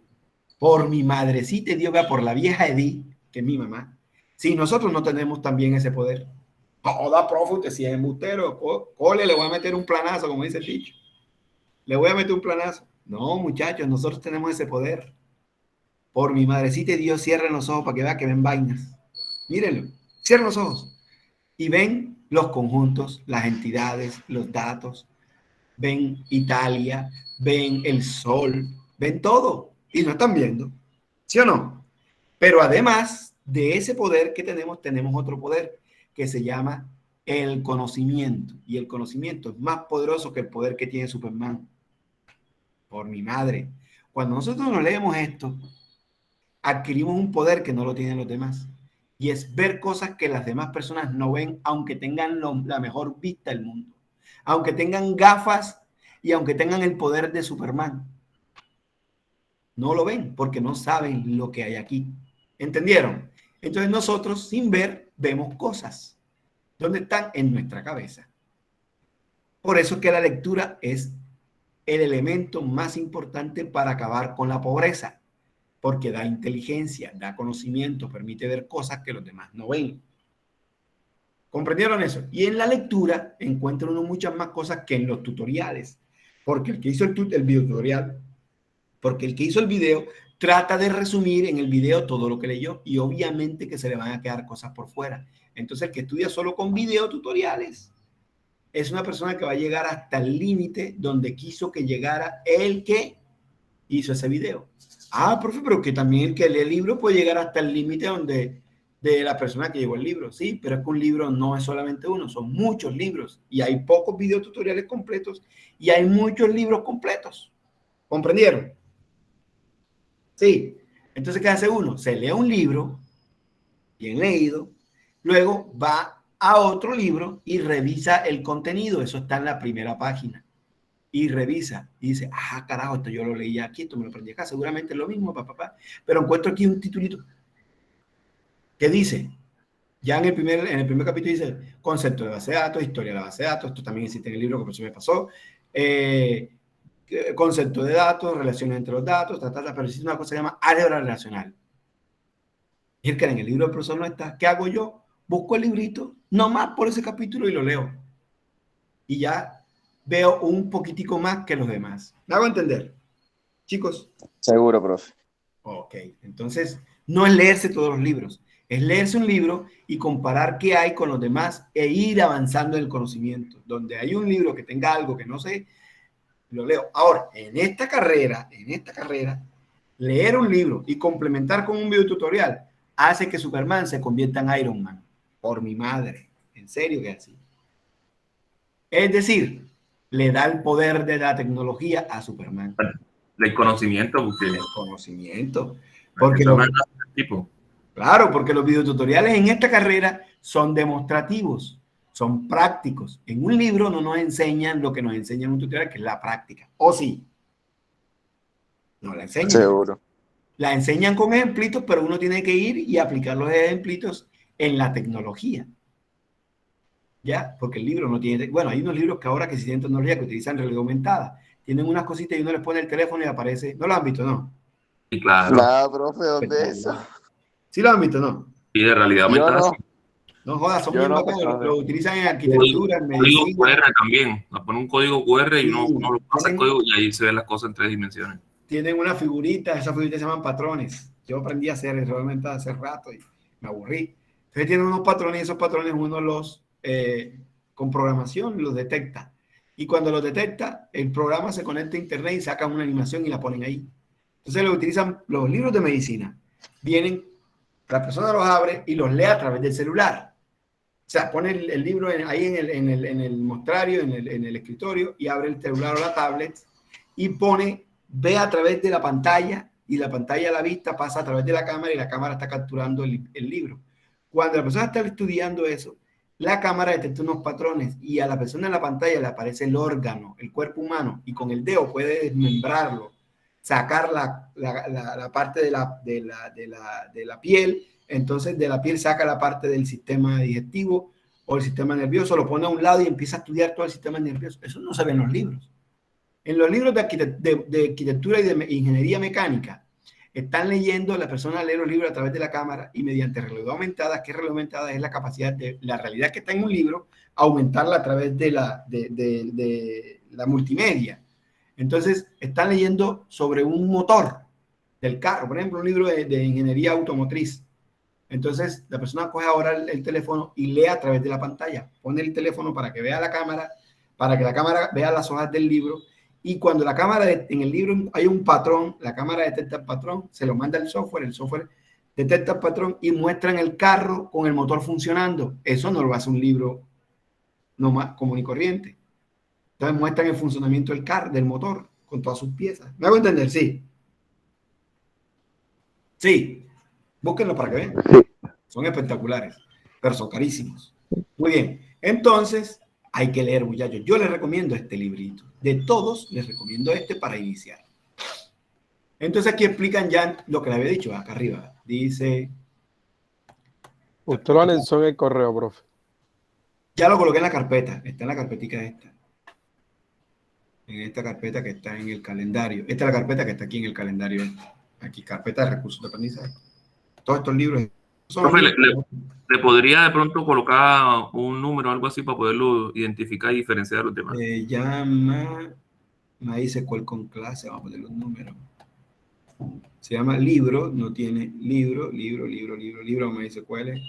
Por mi madrecita, Dios vea, por la vieja Edith, que es mi mamá. Si nosotros no tenemos también ese poder. Toda profe, usted si es embustero, cole, le voy a meter un planazo, como dice el dicho. Le voy a meter un planazo. No, muchachos, nosotros tenemos ese poder. Por mi madrecita, Dios, cierren los ojos para que vea que ven vainas. Mírenlo, cierren los ojos. Y ven los conjuntos, las entidades, los datos. Ven Italia, ven el sol, ven todo. Y no están viendo. ¿Sí o no? Pero además de ese poder que tenemos otro poder que se llama el conocimiento. Y el conocimiento es más poderoso que el poder que tiene Superman. Por mi madre. Cuando nosotros nos leemos esto, adquirimos un poder que no lo tienen los demás. Y es ver cosas que las demás personas no ven, aunque tengan la mejor vista del mundo. Aunque tengan gafas y aunque tengan el poder de Superman. No lo ven porque no saben lo que hay aquí. ¿Entendieron? Entonces nosotros, sin ver, vemos cosas. ¿Dónde están? En nuestra cabeza. Por eso es que la lectura es el elemento más importante para acabar con la pobreza. Porque da inteligencia, da conocimiento, permite ver cosas que los demás no ven. ¿Comprendieron eso? Y en la lectura encuentra uno muchas más cosas que en los tutoriales. Porque el que hizo el video tutorial, porque el que hizo el video trata de resumir en el video todo lo que leyó y obviamente que se le van a quedar cosas por fuera. Entonces el que estudia solo con video tutoriales es una persona que va a llegar hasta el límite donde quiso que llegara el que hizo ese video. Ah, profe, pero que también el que lee el libro puede llegar hasta el límite de la persona que llevó el libro. Sí, pero es que un libro no es solamente uno, son muchos libros y hay pocos videotutoriales completos y hay muchos libros completos. ¿Comprendieron? Sí. Entonces, ¿qué hace uno? Se lee un libro, bien leído, luego va a otro libro y revisa el contenido. Eso está en la primera página. Y revisa y dice, ah, carajo, esto yo lo leí aquí, esto me lo aprendí acá, seguramente es lo mismo, papá. Pero encuentro aquí un titulito que dice, ya en el primer capítulo dice, concepto de base de datos, historia de la base de datos, esto también existe en el libro que por eso me pasó, concepto de datos, relaciones entre los datos, pero existe una cosa que se llama álgebra relacional. Y es que en el libro del profesor no está. ¿Qué hago yo? Busco el librito nomás por ese capítulo y lo leo. Y ya veo un poquitico más que los demás. ¿Me hago entender? Chicos. Seguro, profe. Ok, entonces no es leerse todos los libros, es leerse un libro y comparar qué hay con los demás e ir avanzando en el conocimiento. Donde hay un libro que tenga algo que no sé, lo leo. Ahora, en esta carrera, leer un libro y complementar con un videotutorial hace que Superman se convierta en Iron Man. Por mi madre, en serio que es así. Es decir, le da el poder de la tecnología a Superman. El conocimiento, porque El conocimiento. Porque tipo. Claro, porque los videotutoriales en esta carrera son demostrativos, son prácticos. En un libro no nos enseñan lo que nos enseña en un tutorial, que es la práctica. ¿O sí? No la enseñan. Seguro. La enseñan con ejemplitos, pero uno tiene que ir y aplicar los ejemplitos en la tecnología. ¿Ya? Porque el libro no tiene... Bueno, hay unos libros que ahora que sí tienen tecnología, que utilizan realidad aumentada. Tienen unas cositas y uno les pone el teléfono y aparece... ¿No lo han visto, no? Sí, claro. Nada, profe, ¿dónde es eso? ¿Sí lo han visto, no? Y de realidad Yo aumentada. no. No jodas, son Yo bien no, bacanos, profe. lo utilizan en arquitectura, en Código medicina. QR también. Nos pone un código QR y Sí, uno lo pasa el código y ahí se ven las cosas en 3 dimensiones. Tienen una figurita, esas figuritas se llaman patrones. Yo aprendí a hacer realmente hace rato y me aburrí. Entonces tienen unos patrones y esos patrones uno los, con programación, los detecta. Y cuando los detecta, el programa se conecta a internet y sacan una animación y la ponen ahí. Entonces lo utilizan los libros de medicina. Vienen, la persona los abre y los lee a través del celular. O sea, pone el libro ahí en el mostrario, en el escritorio, y abre el celular o la tablet y ve a través de la pantalla, y la pantalla a la vista pasa a través de la cámara y la cámara está capturando el libro. Cuando la persona está estudiando eso, la cámara detecta unos patrones y a la persona en la pantalla le aparece el órgano, el cuerpo humano, y con el dedo puede desmembrarlo, sacar la parte de la piel. Entonces de la piel saca la parte del sistema digestivo o el sistema nervioso, lo pone a un lado y empieza a estudiar todo el sistema nervioso. Eso no se ve en los libros. En los libros de arquitectura y de ingeniería mecánica, están leyendo, la persona lee los libros a través de la cámara y mediante realidad aumentada, ¿qué realidad aumentada? Es la capacidad de la realidad que está en un libro, aumentarla a través de la multimedia. Entonces, están leyendo sobre un motor del carro, por ejemplo, un libro de ingeniería automotriz. Entonces, la persona coge ahora el teléfono y lee a través de la pantalla. Pone el teléfono para que vea la cámara, para que la cámara vea las hojas del libro. Y cuando la cámara, en el libro hay un patrón, la cámara detecta el patrón, se lo manda el software detecta el patrón y muestran el carro con el motor funcionando. Eso no lo hace un libro nomás común y corriente. Entonces muestran el funcionamiento del carro, del motor, con todas sus piezas. ¿Me hago entender? Sí. Sí. Búsquenlo para que vean. Sí. Son espectaculares, pero son carísimos. Muy bien. Entonces, hay que leer, muchachos. Yo les recomiendo este librito. De todos, les recomiendo este para iniciar. Entonces, aquí explican ya lo que le había dicho acá arriba. Dice... Usted lo anexó en el correo, profe. Ya lo coloqué en la carpeta. Está en la carpetica esta. En esta carpeta que está en el calendario. Esta es la carpeta que está aquí en el calendario. Aquí, carpeta de recursos de aprendizaje. Todos estos libros son... Profe, ¿le podría de pronto colocar un número o algo así para poderlo identificar y diferenciar de los demás? Se llama MySQL con clase, vamos a poner los números. Se llama libro, no tiene libro, MySQL.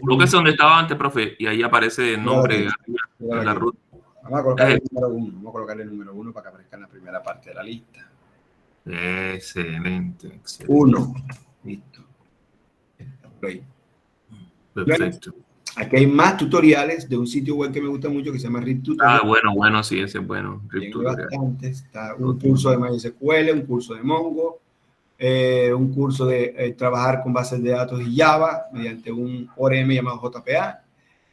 Colóquese donde estaba antes, profe, y ahí aparece el nombre de la ruta. Vamos a colocarle el número 1. Vamos a colocarle el número 1 para que aparezca en la primera parte de la lista. Excelente. 1. Listo. Perfecto. Aquí hay más tutoriales de un sitio web que me gusta mucho que se llama RIP Tutorial. Bueno, sí, ese es bueno. RIP Tutorial. Está un curso de MySQL, un curso de Mongo, un curso de trabajar con bases de datos y Java mediante un ORM llamado JPA,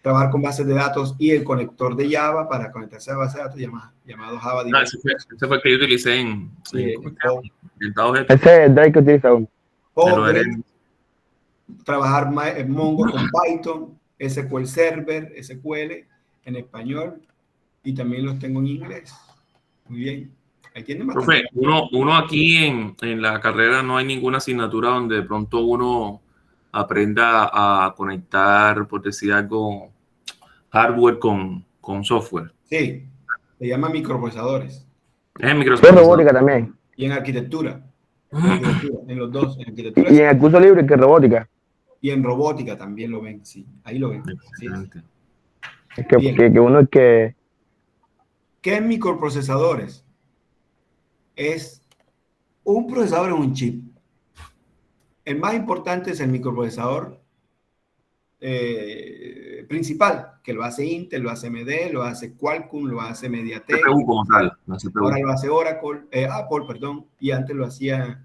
trabajar con bases de datos y el conector de Java para conectarse a la base de datos llamado Java. Ese fue el que yo utilicé en ese es el drive que utiliza uno. Trabajar en Mongo con Python, SQL Server, SQL en español y también los tengo en inglés. Muy bien. Ahí tienen bastante. Profe, uno aquí en la carrera no hay ninguna asignatura donde de pronto uno aprenda a conectar, por decir algo, hardware con software. Sí, se llama microprocesadores. Es el Y microprocesador. robótica también. Y en arquitectura, en los dos, en arquitectura Y en el curso libre que es robótica. y en robótica también lo ven, sí, ahí lo ven. Sí. Excelente. Es que, Bien. que uno es que... ¿Qué es microprocesadores? Es un procesador, es un chip. El más importante es el microprocesador principal, que lo hace Intel, lo hace AMD, lo hace Qualcomm, lo hace MediaTek. CPU como tal, la CPU. Ahora lo hace Apple, perdón, y antes lo hacía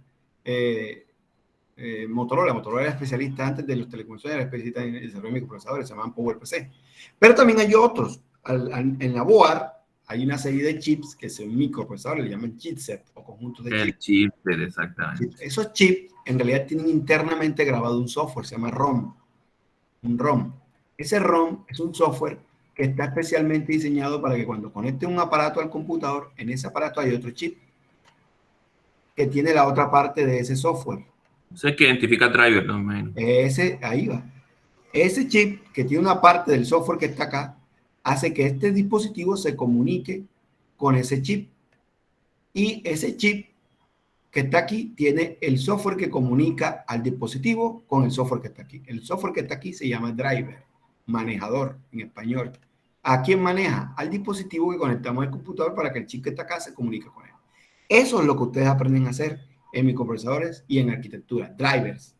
Motorola. Motorola era especialista antes de los telecomunicaciones, era especialista en el desarrollo de microprocesadores, se llamaban PowerPC. Pero también hay otros. En la board hay una serie de chips que son microprocesadores, le llaman chipset o conjuntos de chips. El chipset, exactamente. Esos chips en realidad tienen internamente grabado un software, se llama ROM. Un ROM. Ese ROM es un software que está especialmente diseñado para que cuando conecte un aparato al computador, en ese aparato hay otro chip que tiene la otra parte de ese software. Sé que identifica driver, no me imagino. Ahí va. Ese chip que tiene una parte del software que está acá, hace que este dispositivo se comunique con ese chip. Y ese chip que está aquí tiene el software que comunica al dispositivo con el software que está aquí. El software que está aquí se llama driver, manejador en español. ¿A quién maneja? Al dispositivo que conectamos al computador para que el chip que está acá se comunique con él. Eso es lo que ustedes aprenden a hacer en microprocesadores y en arquitectura. Drivers.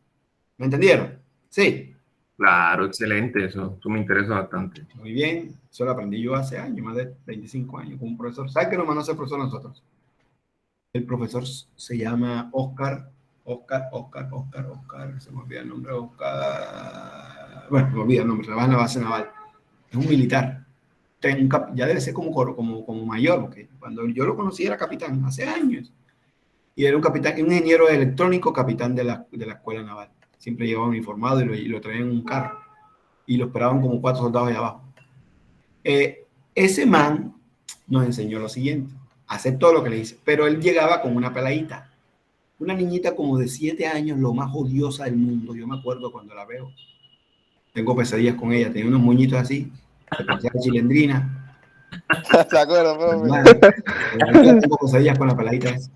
¿Me entendieron? Sí. Claro, excelente, eso me interesa bastante. Muy bien. Eso lo aprendí yo hace años, más de 25 años, con un profesor. ¿Sabe qué nos mandó a ser profesor nosotros? El profesor se llama Oscar, se me olvida el nombre, bueno, me olvida el nombre, trabaja en la base naval. Es un militar. Ya debe ser como mayor, porque cuando yo lo conocí era capitán, hace años. Y era un capitán, un ingeniero electrónico, capitán de la escuela naval. Siempre llevaba uniformado y lo traían en un carro. Y lo esperaban como 4 soldados allá abajo. Ese man nos enseñó lo siguiente. Hacer todo lo que le hice, pero él llegaba con una peladita, una niñita como de 7 años, lo más odiosa del mundo. Yo me acuerdo cuando la veo, tengo pesadillas con ella, tenía unos moñitos así, se parecía a Chilendrina. ¿Te acuerdas, Tengo pesadillas con la peladita esa.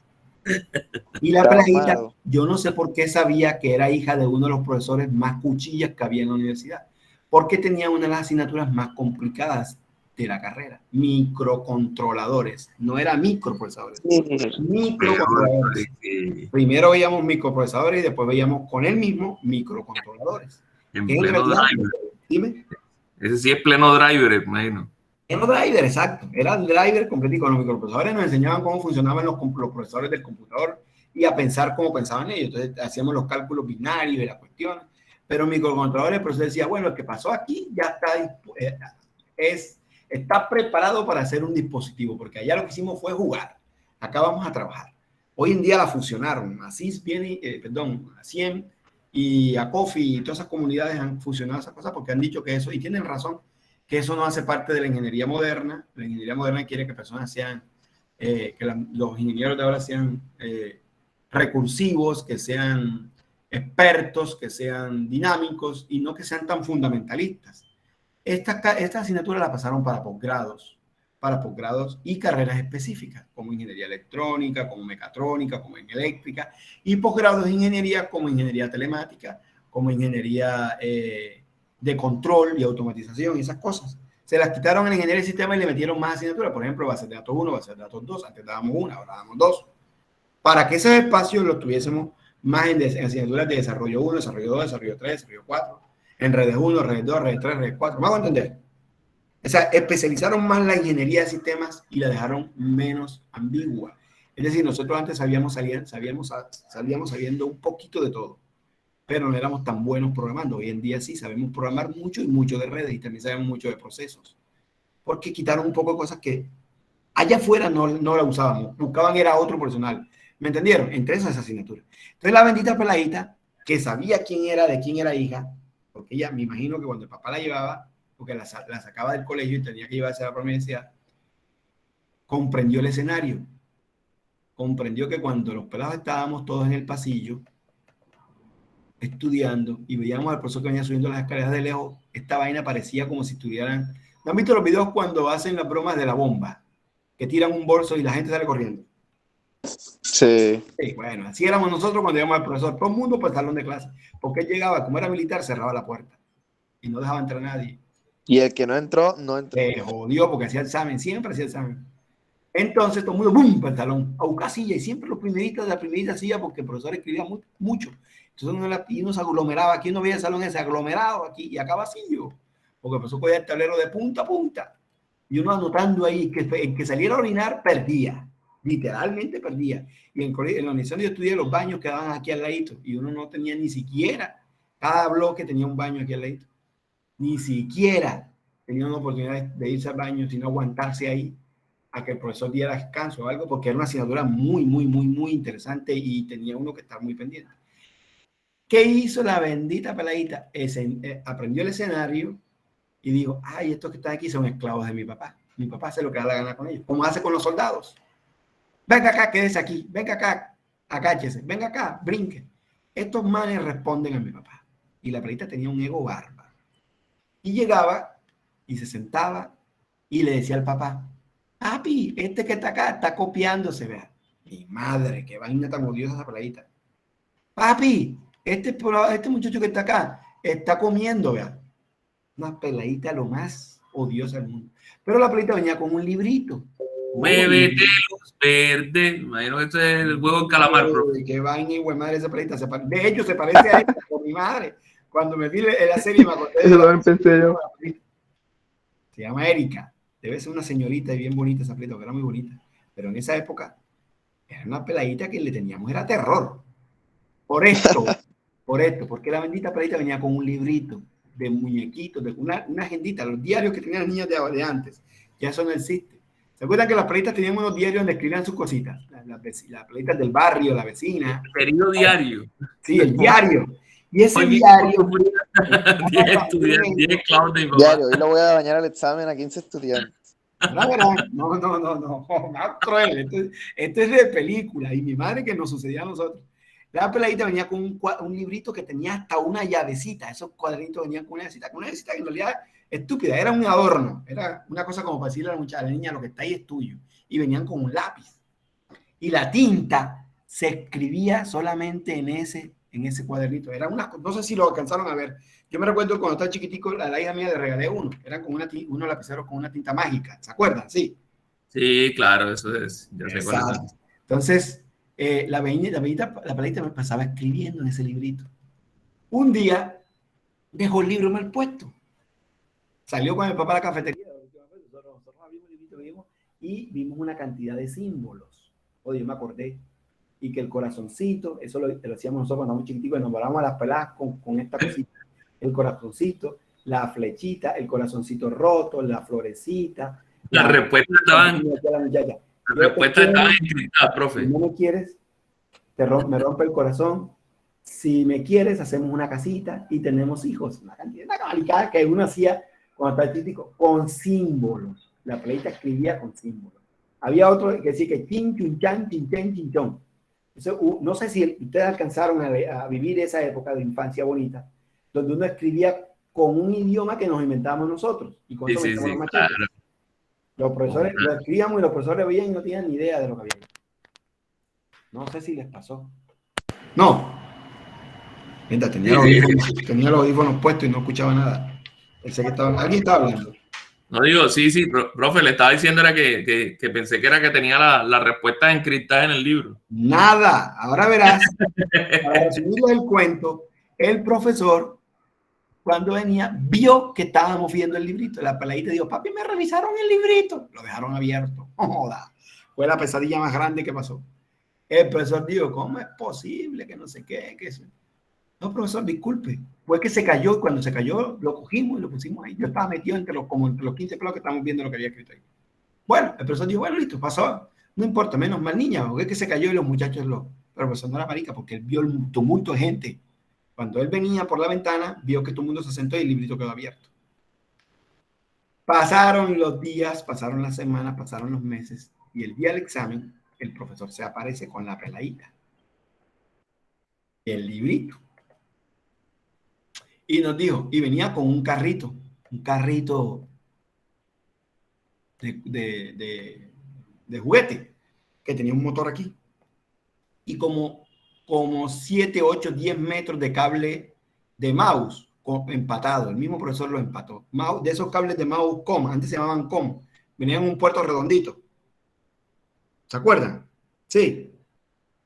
Y la peladita, yo no sé por qué sabía que era hija de uno de los profesores más cuchillas que había en la universidad, porque tenía una de las asignaturas más complicadas de la carrera, microcontroladores, no era microprocesadores, microcontroladores. Primero veíamos microprocesadores y después veíamos con él mismo microcontroladores. En pleno driver. Dime. Ese sí es pleno driver, imagino. Pleno driver, exacto. Era el driver completo. Los microprocesadores nos enseñaban cómo funcionaban los procesadores del computador y a pensar cómo pensaban ellos. Entonces hacíamos los cálculos binarios y las cuestiones. Pero microcontroladores, el profesor decía, bueno, lo que pasó aquí ya está preparado para hacer un dispositivo, porque allá lo que hicimos fue jugar. Acá vamos a trabajar. Hoy en día la fusionaron. A CIEM y a COFI y todas esas comunidades han fusionado esas cosas porque han dicho que eso, y tienen razón, que eso no hace parte de la ingeniería moderna. La ingeniería moderna quiere que personas sean, los ingenieros de ahora sean recursivos, que sean expertos, que sean dinámicos y no que sean tan fundamentalistas. Esta asignatura la pasaron para posgrados y carreras específicas, como ingeniería electrónica, como mecatrónica, como en eléctrica, y posgrados de ingeniería como ingeniería telemática, como ingeniería de control y automatización y esas cosas. Se las quitaron en ingeniería de sistema y le metieron más asignaturas, por ejemplo, base de datos 1, base de datos 2, antes dábamos 1, ahora damos 2, para que esos espacios los tuviésemos más en asignaturas de desarrollo 1, desarrollo 2, desarrollo 3, desarrollo 4, en redes 1, redes 2, redes 3, redes 4. ¿Me hago entender? O sea, especializaron más la ingeniería de sistemas y la dejaron menos ambigua. Es decir, nosotros antes salíamos sabiendo un poquito de todo, pero no éramos tan buenos programando. Hoy en día sí sabemos programar mucho y mucho de redes y también sabemos mucho de procesos. Porque quitaron un poco de cosas que allá afuera no la usábamos. Buscaban era otro profesional. ¿Me entendieron? Entre esas asignaturas. Entonces la bendita peladita, que sabía de quién era hija, porque ella, me imagino que cuando el papá la llevaba, porque la sacaba del colegio y tenía que llevarse a la universidad, comprendió el escenario. Comprendió que cuando los pelados estábamos todos en el pasillo, estudiando y veíamos al profesor que venía subiendo las escaleras de lejos, esta vaina parecía como si estuvieran... ¿No han visto los videos cuando hacen las bromas de la bomba? Que tiran un bolso y la gente sale corriendo. Sí. Sí, bueno, así éramos nosotros cuando íbamos al profesor. Todo el mundo por el salón de clase. Porque él llegaba, como era militar, cerraba la puerta. Y no dejaba entrar a nadie. Y el que no entró, no entró. Se jodió porque hacía examen, siempre hacía examen. Entonces todo el mundo, ¡bum!, para el salón, a buscar silla. Y siempre los primeritos de la primerita silla porque el profesor escribía mucho. Entonces uno se aglomeraba. Aquí uno veía el salón ese aglomerado aquí y acá vacío. Porque el profesor cogía el tablero de punta a punta. Y uno anotando ahí que el que saliera a orinar perdía. Literalmente perdía. Y en la universidad yo estudié, los baños quedaban aquí al ladito. Y uno no tenía ni siquiera, cada bloque tenía un baño aquí al ladito. Ni siquiera tenía una oportunidad de irse al baño, sino aguantarse ahí a que el profesor diera descanso o algo, porque era una asignatura muy interesante y tenía uno que estar muy pendiente. ¿Qué hizo la bendita peladita? Aprendió el escenario y dijo, ay, estos que están aquí son esclavos de mi papá. Mi papá hace lo que da la gana con ellos, como hace con los soldados. Venga acá, quédese aquí. Venga acá, agáchese. Venga acá, brinque. Estos manes responden a mi papá. Y la peladita tenía un ego bárbaro. Y llegaba y se sentaba y le decía al papá, papi, este que está acá está copiándose, vea. Mi madre, qué vaina tan odiosa esa peladita. Papi, este muchacho que está acá está comiendo, vea. Una peladita lo más odiosa del mundo. Pero la peladita venía con un librito. Muévete luz verde. Imagino que este es el juego del calamar, profe. Qué vaina y güey madre esa peladita. De hecho, se parece a esta con mi madre. Cuando me vi en la serie me acordé de Eso también pensé yo. Se llama Erika. Debe ser una señorita y bien bonita esa peladita, que era muy bonita. Pero en esa época era una peladita que le teníamos, era terror. Por esto, porque la bendita peladita venía con un librito de muñequitos, de una agendita, los diarios que tenían las niñas de antes. Ya eso no existe. ¿Se acuerdan que las peladitas tenían unos diarios donde escribían sus cositas? Las peladitas del barrio, la vecina. Querido diario. Sí, el diario. Y ese Hoy diario... 10 estudiantes, 10 clavos de mi papá. Diario, hoy lo voy a bañar al examen a 15 estudiantes. La verdad, no, más cruel. Esto es de película y mi madre que nos sucedía a nosotros. La peladita venía con un librito que tenía hasta una llavecita. Esos cuadritos venían con una llavecita que en realidad estúpida, era un adorno, era una cosa como para decirle a la niña, lo que está ahí es tuyo. Y venían con un lápiz. Y la tinta se escribía solamente en ese cuadernito. Era no sé si lo alcanzaron a ver. Yo me recuerdo cuando estaba chiquitico, la hija mía le regalé uno. Eran con unos lapiceros con una tinta mágica. ¿Se acuerdan? Sí. Sí, claro, eso es. Yo sé cuál es. Entonces, la peladita me pasaba escribiendo en ese librito. Un día dejó el libro mal puesto. Salió con el papá a la cafetería. Nosotros abrimos el librito y vimos una cantidad de símbolos. Oye, yo me acordé. Y que el corazoncito, eso lo hacíamos nosotros cuando éramos chiquiticos y nos parábamos a las peladas con esta cosita. El corazoncito, la flechita, el corazoncito roto, la florecita. Las respuestas estaban escritas, profe. Si no me quieres, me rompe el corazón. Si me quieres, hacemos una casita y tenemos hijos. Una cabalicada que uno hacía cuando estaba chiquitico con símbolos. La pleita escribía con símbolos. Había otro que decía que chin, chun, chan, chin, chen, chin, chon. No sé si ustedes alcanzaron a vivir esa época de infancia bonita, donde uno escribía con un idioma que nos inventábamos nosotros. Y con eso claro. Los profesores lo escribíamos y los profesores veían y no tenían ni idea de lo que había hecho. No sé si les pasó. No. Mientras tenía los audífonos puestos y no escuchaba nada. Pensé que alguien estaba hablando. No digo, sí, profe, le estaba diciendo era que pensé que era que tenía la respuesta encriptada en el libro. Nada, ahora verás, para resumirlo el cuento, el profesor, cuando venía, vio que estábamos viendo el librito. La peladita dijo, papi, me revisaron el librito. Lo dejaron abierto. Joda. Fue la pesadilla más grande que pasó. El profesor dijo, ¿cómo es posible que no sé qué? Que eso? No, profesor, disculpe. Fue que se cayó y cuando se cayó lo cogimos y lo pusimos ahí. Yo estaba metido entre los 15 pelos que estamos viendo lo que había escrito ahí. Bueno, el profesor dijo, bueno, listo, pasó. No importa, menos mal, niña, porque es que se cayó y los muchachos Pero el profesor no era marica porque él vio el tumulto de gente. Cuando él venía por la ventana, vio que todo el mundo se sentó y el librito quedó abierto. Pasaron los días, pasaron las semanas, pasaron los meses y el día del examen, el profesor se aparece con la peladita. El librito. Y nos dijo, y venía con un carrito de juguete, que tenía un motor aquí. Y como 7, 8, 10 metros de cable de mouse empatado. El mismo profesor lo empató. De esos cables de mouse COM, antes se llamaban COM, venían en un puerto redondito. ¿Se acuerdan? Sí.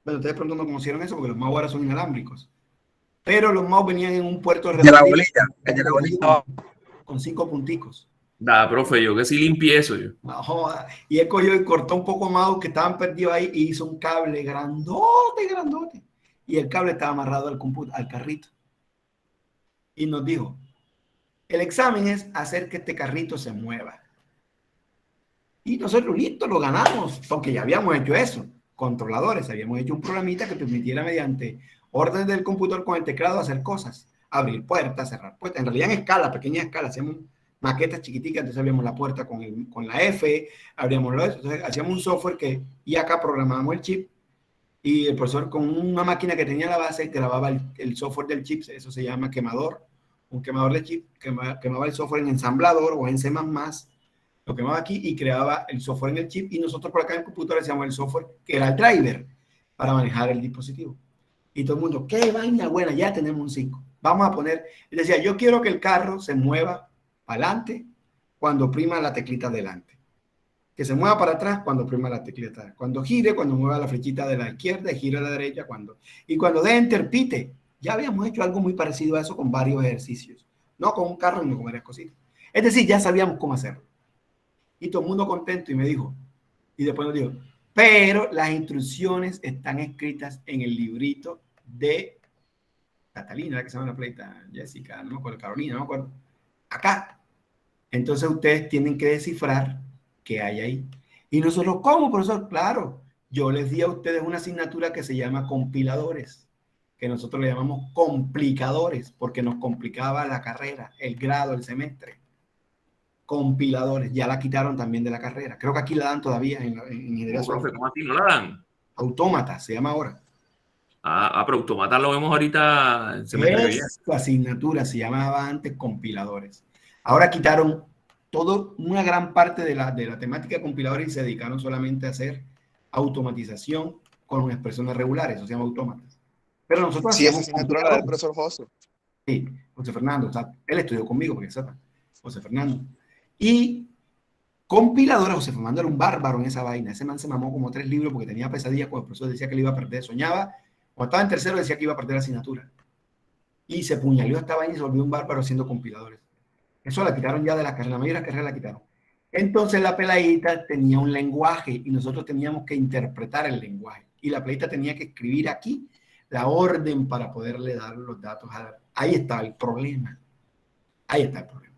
Bueno, ustedes pronto no conocieron eso porque los mouse ahora son inalámbricos. Pero los mouse venían en un puerto redondito. De la bolita. Con 5 punticos. Da, profe, yo que sí limpié eso yo. No joda. Y él cogió y cortó un poco mouse que estaban perdidos ahí y hizo un cable grandote. Y el cable estaba amarrado al carrito. Y nos dijo, el examen es hacer que este carrito se mueva. Y nosotros listo, lo ganamos, porque ya habíamos hecho eso. Controladores, habíamos hecho un programita que permitiera mediante órdenes del computador con el teclado hacer cosas. Abrir puertas, cerrar puertas. En realidad en escala, pequeña escala, hacíamos maquetas chiquiticas, entonces abríamos la puerta con la F, abríamos eso, entonces hacíamos un software y acá programábamos el chip y el profesor con una máquina que tenía la base grababa el software del chip, eso se llama quemador, un quemador de chip, quemaba el software en ensamblador o en C++, lo quemaba aquí y creaba el software en el chip y nosotros por acá en el computador hacíamos el software que era el driver para manejar el dispositivo. Y todo el mundo, qué vaina buena, ya tenemos un 5. Vamos a poner, él decía, yo quiero que el carro se mueva para adelante cuando oprima la teclita delante. Que se mueva para atrás cuando oprima la teclita. Cuando gire, cuando mueva la flechita de la izquierda y gire a la derecha. Y cuando dé enter, pite. Ya habíamos hecho algo muy parecido a eso con varios ejercicios. No con un carro, no con varias cositas. Es decir, ya sabíamos cómo hacerlo. Y todo el mundo contento y me dijo, y después nos dijo, pero las instrucciones están escritas en el librito de Catalina, que se llama la pleita, Jessica, no me acuerdo, Carolina, no me acuerdo. Acá. Entonces ustedes tienen que descifrar qué hay ahí. Y nosotros, ¿cómo, profesor? Claro, yo les di a ustedes una asignatura que se llama compiladores, que nosotros le llamamos complicadores, porque nos complicaba la carrera, el grado, el semestre. Compiladores, ya la quitaron también de la carrera. Creo que aquí la dan todavía en ingeniería software. ¿Cómo así no la dan? Autómata, se llama ahora. Pero Automata lo vemos ahorita en semestre que viene. Su asignatura se llamaba antes compiladores. Ahora quitaron una gran parte de la temática de compiladores y se dedicaron solamente a hacer automatización con expresiones regulares, eso se llama autómatas. Pero nosotros sí, esa asignatura la del profesor José. Sí, José Fernando, o sea, él estudió conmigo, porque sepa, José Fernando. Y compiladores, José Fernando era un bárbaro en esa vaina. Ese man se mamó como 3 libros porque tenía pesadillas cuando el profesor decía que le iba a perder. Soñaba, cuando estaba en tercero decía que iba a perder la asignatura. Y se puñaleó esta vaina y se volvió un bárbaro haciendo compiladores. Eso la quitaron ya de la carrera, la mayoría de las carreras la quitaron. Entonces la peladita tenía un lenguaje y nosotros teníamos que interpretar el lenguaje. Y la peladita tenía que escribir aquí la orden para poderle dar los datos. Ahí está el problema. Ahí está el problema.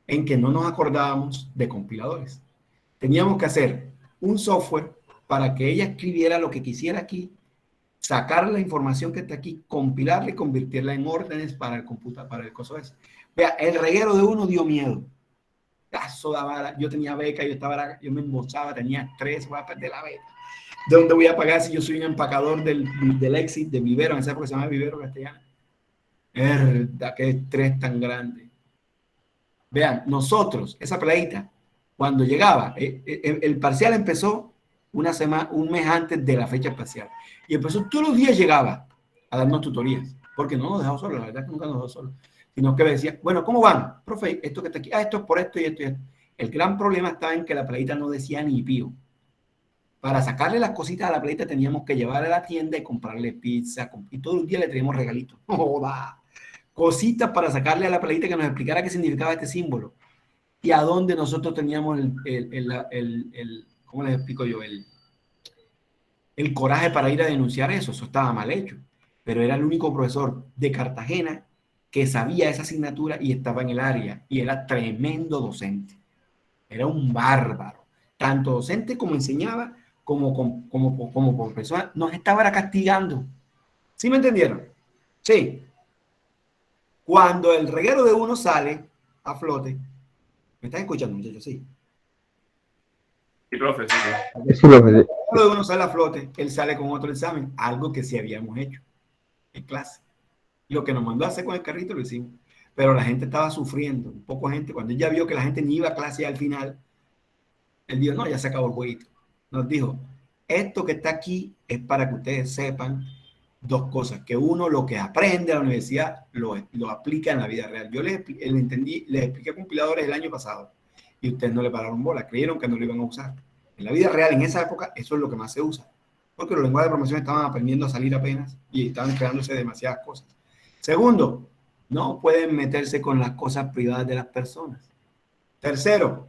En que no nos acordábamos de compiladores. Teníamos que hacer un software para que ella escribiera lo que quisiera aquí, sacar la información que está aquí, compilarla y convertirla en órdenes para el computador, para el coso ese. Vea, el reguero de uno dio miedo. Yo tenía beca, yo me embozaba, tenía estrés, voy a perder la beca. ¿De dónde voy a pagar si yo soy un empacador del Exit, de Vivero? En esa época se llama Vivero castellano. Verdad, qué estrés tan grande. Vean, nosotros, esa peladita, cuando llegaba, el parcial empezó un mes antes de la fecha parcial. Y empezó todos los días llegaba a darnos tutorías, porque no nos dejaba solos, la verdad que nunca nos dejó solos. Sino que me decía, bueno, ¿cómo van? Profe, esto que está aquí, esto es por esto y esto y esto. El gran problema estaba en que la peladita no decía ni pío. Para sacarle las cositas a la peladita teníamos que llevarla a la tienda y comprarle pizza, y todos los días le teníamos regalitos. ¡Joda! Cositas para sacarle a la peladita que nos explicara qué significaba este símbolo. Y a dónde nosotros teníamos ¿cómo les explico yo? El coraje para ir a denunciar eso. Eso estaba mal hecho. Pero era el único profesor de Cartagena que sabía esa asignatura y estaba en el área. Y era tremendo docente. Era un bárbaro. Tanto docente como enseñaba, como profesor. Nos estaba castigando. ¿Sí me entendieron? Sí. Cuando el reguero de uno sale a flote, ¿me están escuchando, muchachos? Sí. Sí, profe, sí. Sí, profe. El reguero de uno sale a flote, él sale con otro examen, algo que sí habíamos hecho en clase. Lo que nos mandó a hacer con el carrito lo hicimos. Pero la gente estaba sufriendo, un poco gente. Cuando él ya vio que la gente ni iba a clase al final, él dijo, no, ya se acabó el jueguito. Nos dijo, esto que está aquí es para que ustedes sepan dos cosas. Que uno, lo que aprende a la universidad, lo aplica en la vida real. Yo les expliqué a compiladores el año pasado y ustedes no le pararon bola, creyeron que no lo iban a usar. En la vida real, en esa época, eso es lo que más se usa. Porque los lenguajes de programación estaban aprendiendo a salir apenas y estaban creándose demasiadas cosas. Segundo, no pueden meterse con las cosas privadas de las personas. Tercero,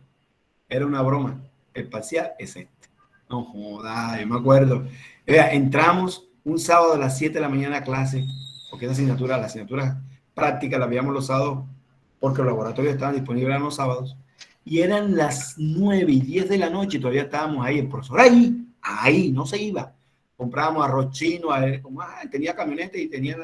era una broma. El parcial es este. No joda, yo me acuerdo. Entramos un sábado a las 7 de la mañana a clase, porque esa asignatura, la asignatura práctica la habíamos los sábados, porque los laboratorios estaban disponibles los sábados, y eran las 9 y 10 de la noche y todavía estábamos ahí. El profesor ahí, no se iba. Comprábamos arroz chino, tenía camioneta y tenía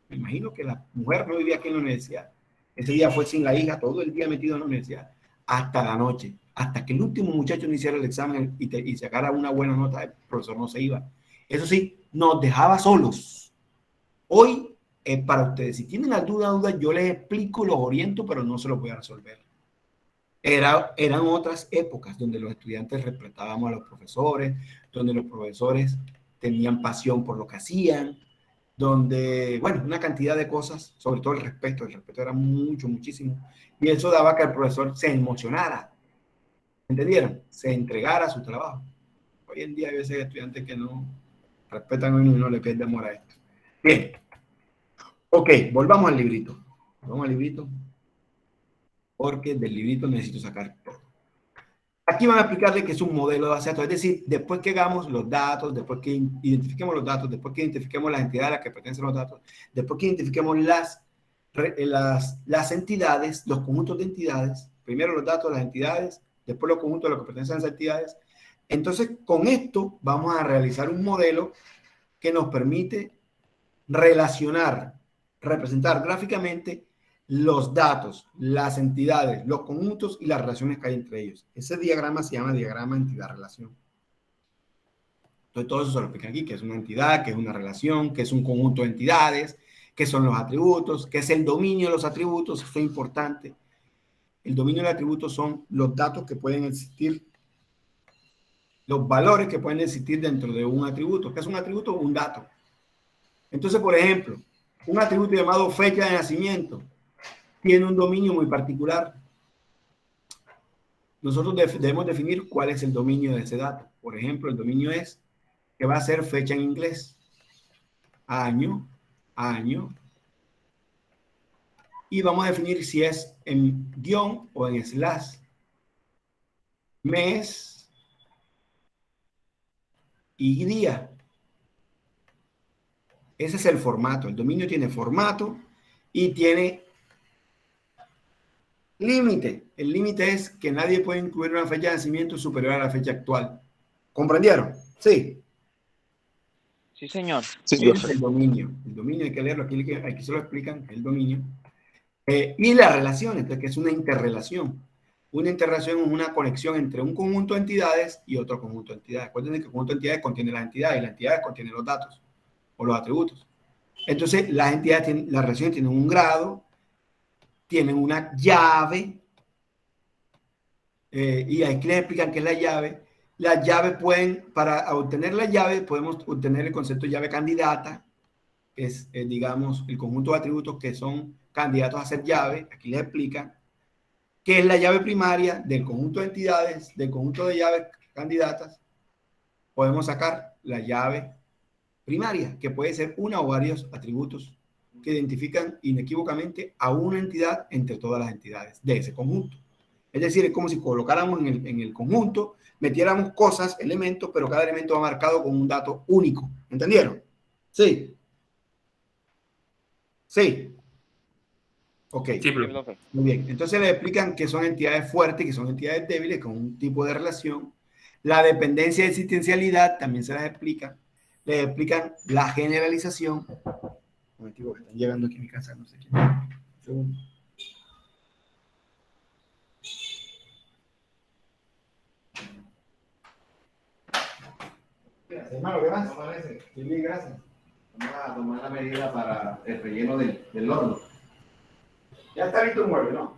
me imagino que la mujer no vivía aquí en la universidad. Ese día fue sin la hija, todo el día metido en la universidad, hasta la noche, hasta que el último muchacho no hiciera el examen y sacara una buena nota, el profesor no se iba. Eso sí, nos dejaba solos. Hoy es para ustedes. Si tienen alguna duda, yo les explico, los oriento, pero no se los voy a resolver. Eran otras épocas donde los estudiantes respetábamos a los profesores, donde los profesores tenían pasión por lo que hacían, donde, bueno, una cantidad de cosas, sobre todo el respeto era muchísimo, y eso daba que el profesor se emocionara, ¿entendieron? Se entregara a su trabajo. Hoy en día hay veces estudiantes que no respetan a uno y no le pierden amor a esto. Bien, ok, volvamos al librito, porque del librito necesito sacar todo. Aquí van a explicarle que es un modelo de base de datos, es decir, después que hagamos los datos, después que identifiquemos los datos, después que identifiquemos las entidades a las que pertenecen los datos, después que identifiquemos las entidades, los conjuntos de entidades, primero los datos, las entidades, después los conjuntos de los que pertenecen a esas entidades. Entonces, con esto vamos a realizar un modelo que nos permite relacionar, representar gráficamente los datos, las entidades, los conjuntos y las relaciones que hay entre ellos. Ese diagrama se llama diagrama entidad-relación. Entonces, todo eso se lo explica aquí, que es una entidad, que es una relación, que es un conjunto de entidades, que son los atributos, que es el dominio de los atributos. Eso es importante. El dominio de los atributos son los datos que pueden existir, los valores que pueden existir dentro de un atributo. ¿Qué es un atributo? Un dato. Entonces, por ejemplo, un atributo llamado fecha de nacimiento tiene un dominio muy particular. Nosotros debemos definir cuál es el dominio de ese dato. Por ejemplo, el dominio es que va a ser fecha en inglés. Año. Y vamos a definir si es en guión o en slash. Mes y día. Ese es el formato. El dominio tiene formato y tiene límite. El límite es que nadie puede incluir una fecha de nacimiento superior a la fecha actual. ¿Comprendieron? Sí. Sí, señor. Sí, Ese es el dominio. El dominio hay que leerlo. Aquí se lo explican, el dominio. Y las relaciones, que es una interrelación. Una interrelación es una conexión entre un conjunto de entidades y otro conjunto de entidades. Acuérdense que el conjunto de entidades contiene las entidades y las entidades contienen los datos o los atributos. Entonces, las entidades, las relaciones tienen un grado, tienen una llave, y aquí les explican qué es la llave. Las llaves para obtener la llave, podemos obtener el concepto de llave candidata, que es, digamos, el conjunto de atributos que son candidatos a ser llave. Aquí les explican qué es la llave primaria del conjunto de entidades, del conjunto de llaves candidatas. Podemos sacar la llave primaria, que puede ser una o varios atributos que identifican inequívocamente a una entidad entre todas las entidades de ese conjunto. Es decir, es como si colocáramos en el conjunto, metiéramos cosas, elementos, pero cada elemento va marcado con un dato único. ¿Entendieron? Sí. Sí. Ok. Sí, Muy bien. Entonces le explican que son entidades fuertes, que son entidades débiles, con un tipo de relación. La dependencia de existencialidad también se las explica. Les explican la generalización. Un momentico, que están llegando aquí a mi casa, no sé quién. Un segundo. Hermano, ¿qué más? Sí, bien, gracias. Vamos a tomar la medida para el relleno del horno. Ya está listo el mueble, ¿no?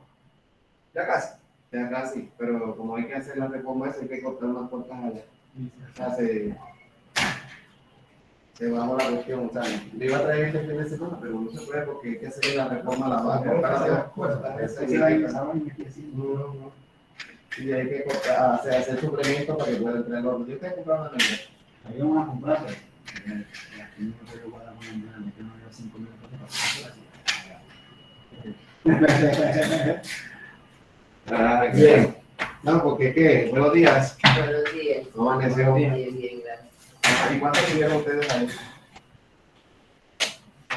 Ya casi. Ya casi, pero como hay que hacer la reforma esa, hay que cortar unas puertas allá. O sea, se bajó la cuestión. O sea, le iba a traer este fin de semana, pero no se puede porque hay que hacer la reforma, la baja, cortar las puertas. Y hay que cortar, hacer suplementos para que pueda entrar el horno. Yo estoy comprando una medida. Ahí vamos a comprar, pero aquí no se lo voy a dar una medida, que no haya 5 minutos para hacer. Bien. No, porque ¿qué? Buenos días. Buenos días. ¿Cómo amaneció? Bien, bien, gracias. ¿Y cuánto tuvieron ustedes ahí?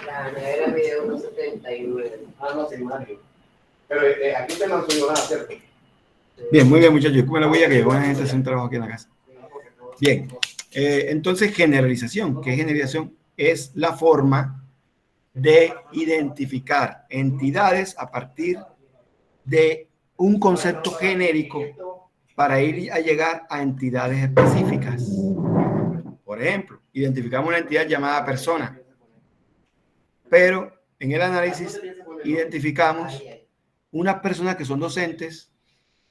La nevera mide 1,79. No, sí, Mario. Pero aquí usted no subió nada, ¿cierto? Bien, muy bien, muchachos. Yo la huella que llevó la gente a hacer un trabajo aquí en la casa. Bien. Entonces, generalización. ¿Qué es generalización? Es la forma de identificar entidades a partir de un concepto genérico para ir a llegar a entidades específicas. Por ejemplo, identificamos una entidad llamada persona, pero en el análisis identificamos unas personas que son docentes,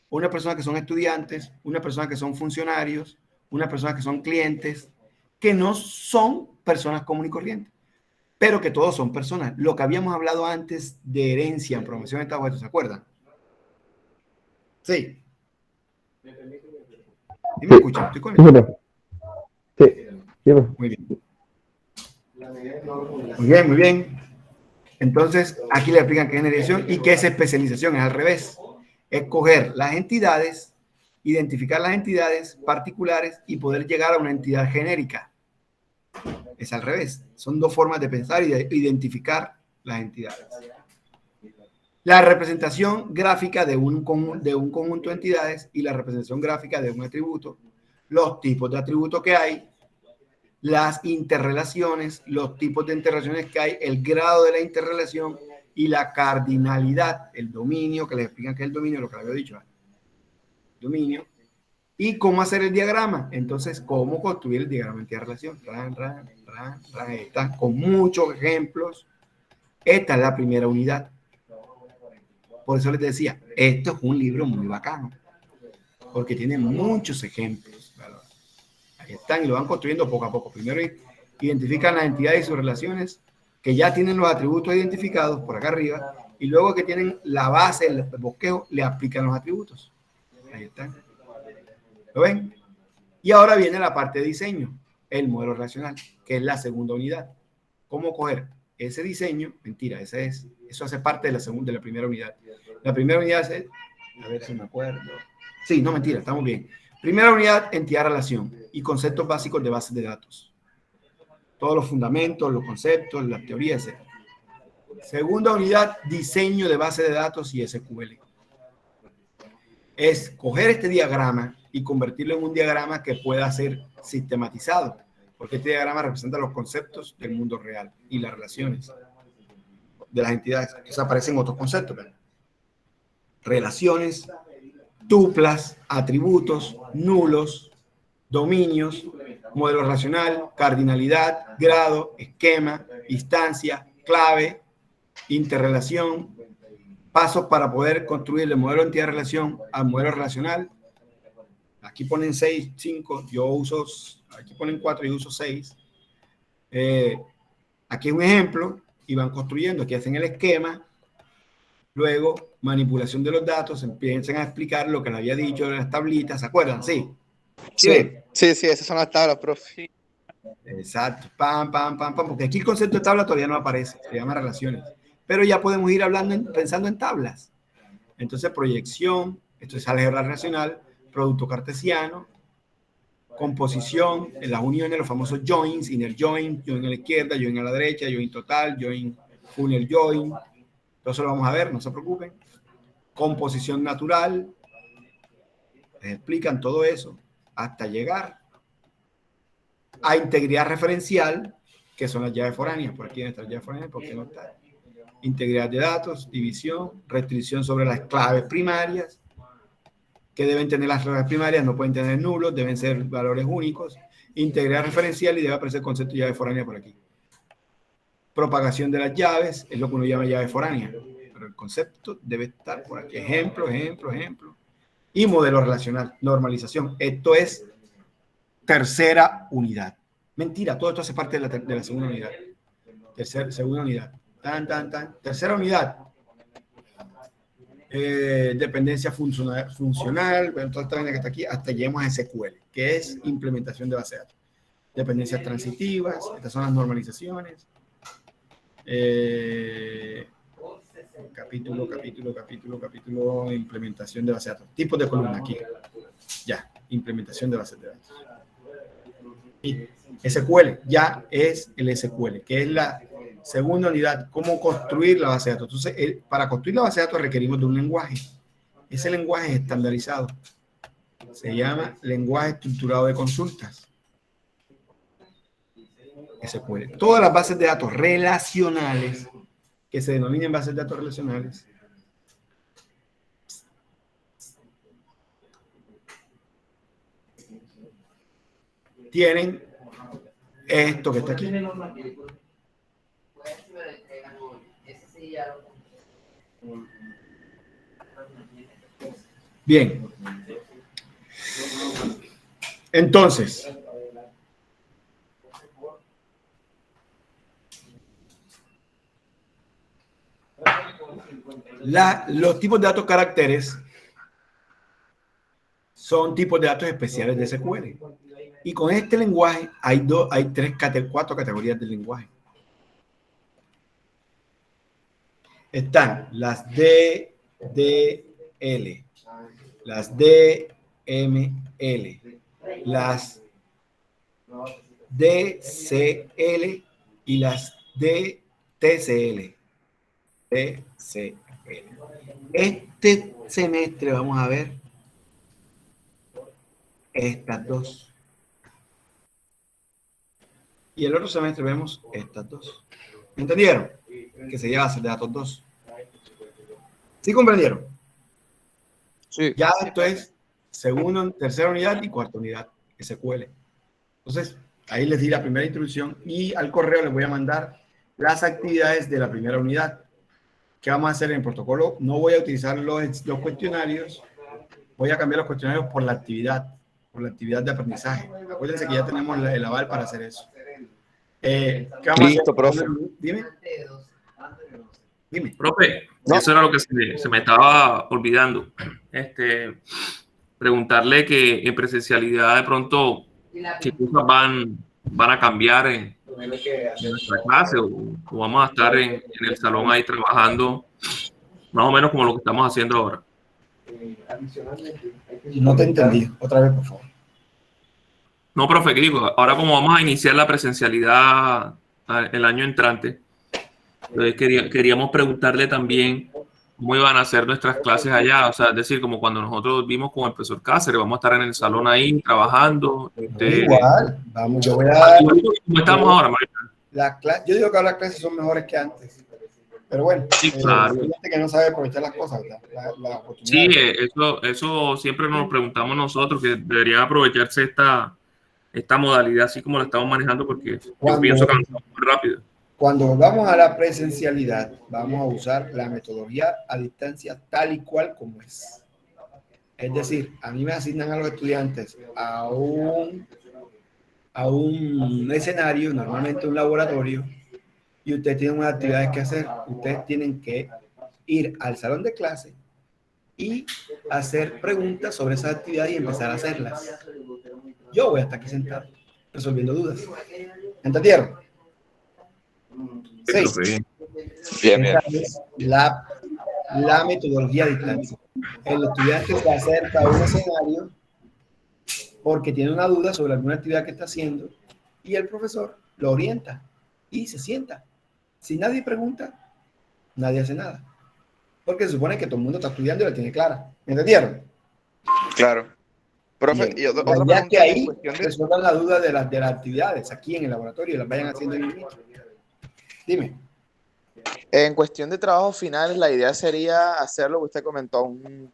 unas personas que son estudiantes, unas personas que son funcionarios, unas personas que son clientes, que no son personas comunes y corrientes, pero que todos son personas. Lo que habíamos hablado antes de herencia en promoción de Estados Unidos, ¿se acuerdan? Sí. ¿Y me escuchan? ¿Estoy con él? Sí. Muy bien. Muy bien, muy bien. Entonces, aquí le explican qué es generación y qué es especialización. Es al revés. Escoger las entidades, identificar las entidades particulares y poder llegar a una entidad genérica. Es al revés. Son dos formas de pensar y de identificar las entidades. La representación gráfica de un conjunto de entidades y la representación gráfica de un atributo, los tipos de atributos que hay, las interrelaciones, los tipos de interrelaciones que hay, el grado de la interrelación y la cardinalidad, el dominio, que les explican que es el dominio, lo que había dicho. Dominio. Y cómo hacer el diagrama. Entonces, cómo construir el diagrama de entidad-relación. Están con muchos ejemplos. Esta es la primera unidad. Por eso les decía, esto es un libro muy bacano, porque tiene muchos ejemplos. Ahí están y lo van construyendo poco a poco. Primero identifican las entidades y sus relaciones, que ya tienen los atributos identificados por acá arriba, y luego que tienen la base, el bosquejo, le aplican los atributos. Ahí están. ¿Lo ven? Y ahora viene la parte de diseño, el modelo relacional, que es la segunda unidad. ¿Cómo coger ese diseño? Mentira, eso hace parte de la primera unidad. La primera unidad es, a ver si me acuerdo. Sí, no, mentira, estamos bien. Primera unidad, entidad-relación y conceptos básicos de bases de datos. Todos los fundamentos, los conceptos, las teorías, etc. Segunda unidad, diseño de base de datos y SQL. Es coger este diagrama y convertirlo en un diagrama que pueda ser sistematizado, porque este diagrama representa los conceptos del mundo real y las relaciones de las entidades. Entonces aparecen otros conceptos, ¿verdad? Relaciones, tuplas, atributos, nulos, dominios, modelo relacional, cardinalidad, grado, esquema, instancia, clave, interrelación, pasos para poder construir el modelo de entidad-relación al modelo relacional. Aquí ponen 6, 5, yo uso, aquí ponen 4, yo uso 6. Aquí es un ejemplo y van construyendo, aquí hacen el esquema, luego manipulación de los datos, empiezan a explicar lo que les había dicho de las tablitas, ¿se acuerdan? Sí. Sí, esas son las tablas, profe. Exacto, pam, porque aquí el concepto de tabla todavía no aparece, se llama relaciones, pero ya podemos ir pensando en tablas. Entonces, proyección, esto es álgebra relacional, producto cartesiano, composición, en las uniones, los famosos joins, inner join, join a la izquierda, join a la derecha, join total, join, funnel join, todo eso lo vamos a ver, no se preocupen. Composición natural, les explican todo eso hasta llegar a integridad referencial, que son las llaves foráneas. Por aquí en estas llaves foráneas, ¿por qué no está? Integridad de datos, división, restricción sobre las claves primarias, que deben tener las claves primarias, no pueden tener nulos, deben ser valores únicos, integridad referencial y debe aparecer el concepto de llave foránea por aquí. Propagación de las llaves es lo que uno llama llave foránea, pero el concepto debe estar por aquí. Ejemplo. Y modelo relacional, normalización. Esto es tercera unidad. Mentira, todo esto hace parte de la segunda unidad. Segunda unidad. Tercera unidad. Dependencia funcional, bueno, toda esta vaina que está aquí, hasta lleguemos a SQL, que es implementación de base de datos. Dependencias transitivas, estas son las normalizaciones. Capítulo, implementación de base de datos. Tipos de columna aquí. Ya, implementación de bases de datos. Y SQL, ya es el SQL, que es la segunda unidad, cómo construir la base de datos. Entonces, para construir la base de datos requerimos de un lenguaje. Ese lenguaje es estandarizado. Se llama lenguaje estructurado de consultas. SQL. Todas las bases de datos relacionales que se denominan bases de datos relacionales tienen esto que está aquí. Bien. Entonces, los tipos de datos caracteres son tipos de datos especiales de SQL. Y con este lenguaje hay 4 categorías del lenguaje. Están las DDL, las DML, las DCL y las DTCL. Este semestre vamos a ver estas dos. Y el otro semestre vemos estas dos. ¿Entendieron? Que se llama base de datos 2. ¿Sí comprendieron? Sí. Ya esto es tercera unidad y cuarta unidad, SQL. Entonces, ahí les di la primera introducción y al correo les voy a mandar las actividades de la primera unidad. ¿Qué vamos a hacer en el protocolo? No voy a utilizar los cuestionarios, voy a cambiar los cuestionarios por la actividad de aprendizaje. Acuérdense que ya tenemos el aval para hacer eso. ¿Qué vamos Listo, a hacer? profe. Dime. Profe, No. eso era lo que se me estaba olvidando. Preguntarle que en presencialidad de pronto qué cosas van a cambiar en nuestra clase o vamos a estar en el salón ahí trabajando más o menos como lo que estamos haciendo ahora. No te entendí. Otra vez, por favor. No, profe, que digo, ahora como vamos a iniciar la presencialidad el año entrante, entonces queríamos preguntarle también cómo iban a ser nuestras clases allá, o sea, es decir, como cuando nosotros vimos con el profesor Cáceres, vamos a estar en el salón ahí trabajando. Igual, vamos, yo voy a... ¿Cómo estamos ahora, yo digo que ahora las clases son mejores que antes, pero bueno, sí, claro. hay gente que no sabe aprovechar las cosas, la Sí, oportunidad. eso siempre nos preguntamos nosotros, que debería aprovecharse esta modalidad así como la estamos manejando, porque yo pienso que avanzamos muy rápido. Cuando volvamos a la presencialidad, vamos a usar la metodología a distancia tal y cual como es. Es decir, a mí me asignan a los estudiantes a un escenario, normalmente un laboratorio, y ustedes tienen unas actividades que hacer. Ustedes tienen que ir al salón de clase y hacer preguntas sobre esas actividades y empezar a hacerlas. Yo voy a estar aquí sentado resolviendo dudas. ¿Entendieron? Sí. Bien. Esa es la metodología a distancia. El estudiante se acerca a un escenario porque tiene una duda sobre alguna actividad que está haciendo y el profesor lo orienta y se sienta. Si nadie pregunta, nadie hace nada. Porque se supone que todo el mundo está estudiando y la tiene clara. ¿Me entendieron? Claro. Profe, Bien. y otra Ya pregunta que ahí en cuestión de... resuelvan la duda de las actividades aquí en el laboratorio y las vayan haciendo en el mismo. Dime. En cuestión de trabajos finales, la idea sería hacer lo que usted comentó, un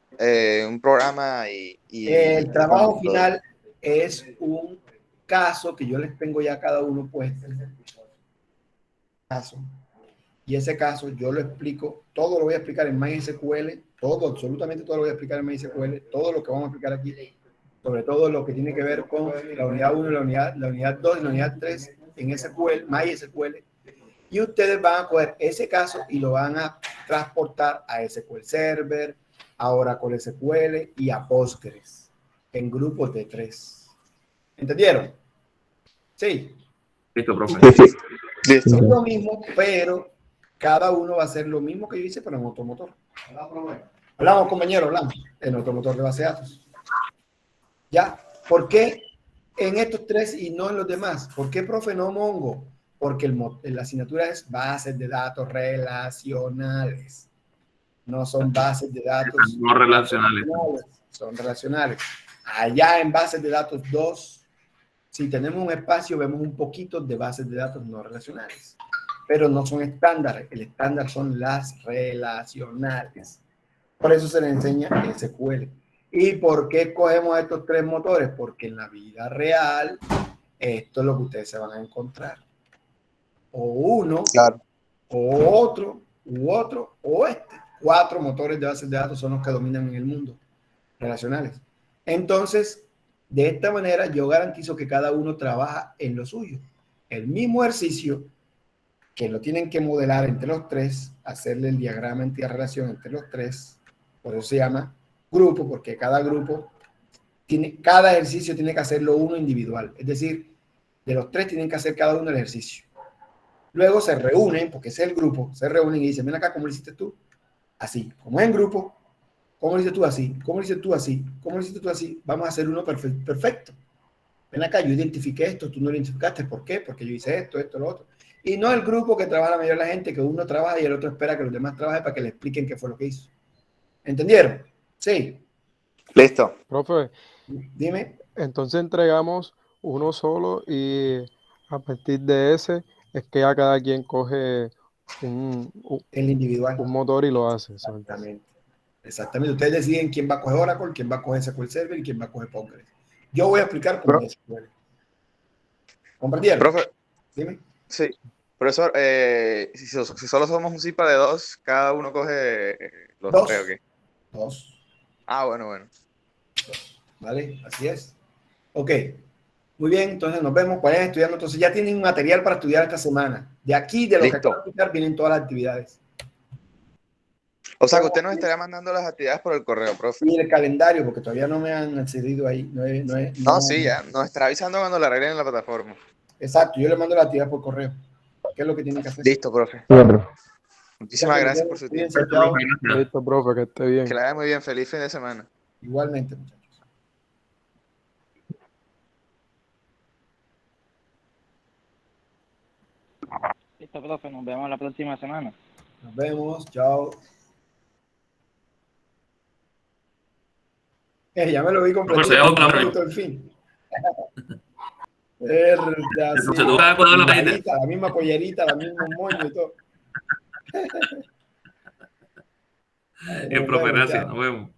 programa y el trabajo final es un caso que yo les tengo ya a cada uno puesto. caso. Y ese caso yo lo explico, todo lo voy a explicar en MySQL, todo, absolutamente todo lo voy a explicar en MySQL, todo lo que vamos a explicar aquí, sobre todo lo que tiene que ver con la unidad 1, la unidad 2 y la unidad 3 en SQL, MySQL. Y ustedes van a coger ese caso y lo van a transportar a SQL Server, a Oracle SQL y a Postgres, en grupos de 3. ¿Entendieron? Sí. Listo, profe. Sí, sí. Listo. Es lo mismo, pero cada uno va a hacer lo mismo que yo hice, pero en otro motor. Hablamos, compañero, hablamos. En otro motor de base de datos. ¿Ya? ¿Por qué en estos 3 y no en los demás? ¿Por qué, profe, no Mongo? Porque la asignatura es bases de datos relacionales. No son bases de datos No relacionales. son relacionales. Allá en bases de datos 2, si tenemos un espacio, vemos un poquito de bases de datos no relacionales. Pero no son estándares. El estándar son las relacionales. Por eso se le enseña SQL. ¿Y por qué escogemos estos 3 motores? Porque en la vida real, esto es lo que ustedes se van a encontrar. O uno, Claro. o otro, u otro, o este. 4 motores de bases de datos son los que dominan en el mundo relacionales. Entonces, de esta manera yo garantizo que cada uno trabaja en lo suyo. El mismo ejercicio que lo tienen que modelar entre los 3, hacerle el diagrama entidad-relación entre los 3, por eso se llama grupo, porque cada grupo cada ejercicio tiene que hacerlo uno individual. Es decir, de los 3 tienen que hacer cada uno el ejercicio. Luego se reúnen, porque ese es el grupo, se reúnen y dicen, ven acá, ¿cómo lo hiciste tú? Así, como es en grupo, ¿cómo lo hiciste tú así? ¿Cómo lo hiciste tú así? ¿Cómo lo hiciste tú así? Vamos a hacer uno perfecto. Ven acá, yo identifiqué esto, tú no lo identificaste. ¿Por qué? Porque yo hice esto, lo otro. Y no el grupo que trabaja la mayoría de la gente, que uno trabaja y el otro espera que los demás trabajen para que le expliquen qué fue lo que hizo. ¿Entendieron? Sí. Listo. Profe, Dime. entonces entregamos uno solo y a partir de ese es que ya cada quien coge El individual. un motor y lo hace. ¿Sabes? Exactamente. Exactamente. Ustedes deciden quién va a coger Oracle, quién va a coger SQL Server y quién va a coger Postgres. Yo voy a explicar cómo es SQL. ¿Comprendieron? Profe, Dime. sí. Profesor, si solo somos un CIPA de 2, cada uno coge los 2. 3, ¿o qué? 2. Ah, bueno. ¿Vale? Así es. Ok. Muy bien, entonces nos vemos. Vayan estudiando. Entonces ya tienen un material para estudiar esta semana. De aquí, de lo que acabo de explicar, vienen todas las actividades. O sea, que usted nos estaría mandando las actividades por el correo, profe. Y el calendario, porque todavía no me han accedido ahí. No, sí, ya. Nos estará avisando cuando la arreglen en la plataforma. Exacto, yo le mando la actividad por correo. ¿Qué es lo que tienen que hacer? Listo, profe. Bueno. Muchísimas gracias por su tiempo. Cuídense, chao. Listo, profe, que esté bien. Que la vaya muy bien. Feliz fin de semana. Igualmente, muchachos. Listo, profe, nos vemos la próxima semana. Nos vemos, chao. Ya me lo vi completo. Pues, El fin. Verdad, sí. La misma pollerita, la misma moño y todo. Profe, gracias. Nos vemos.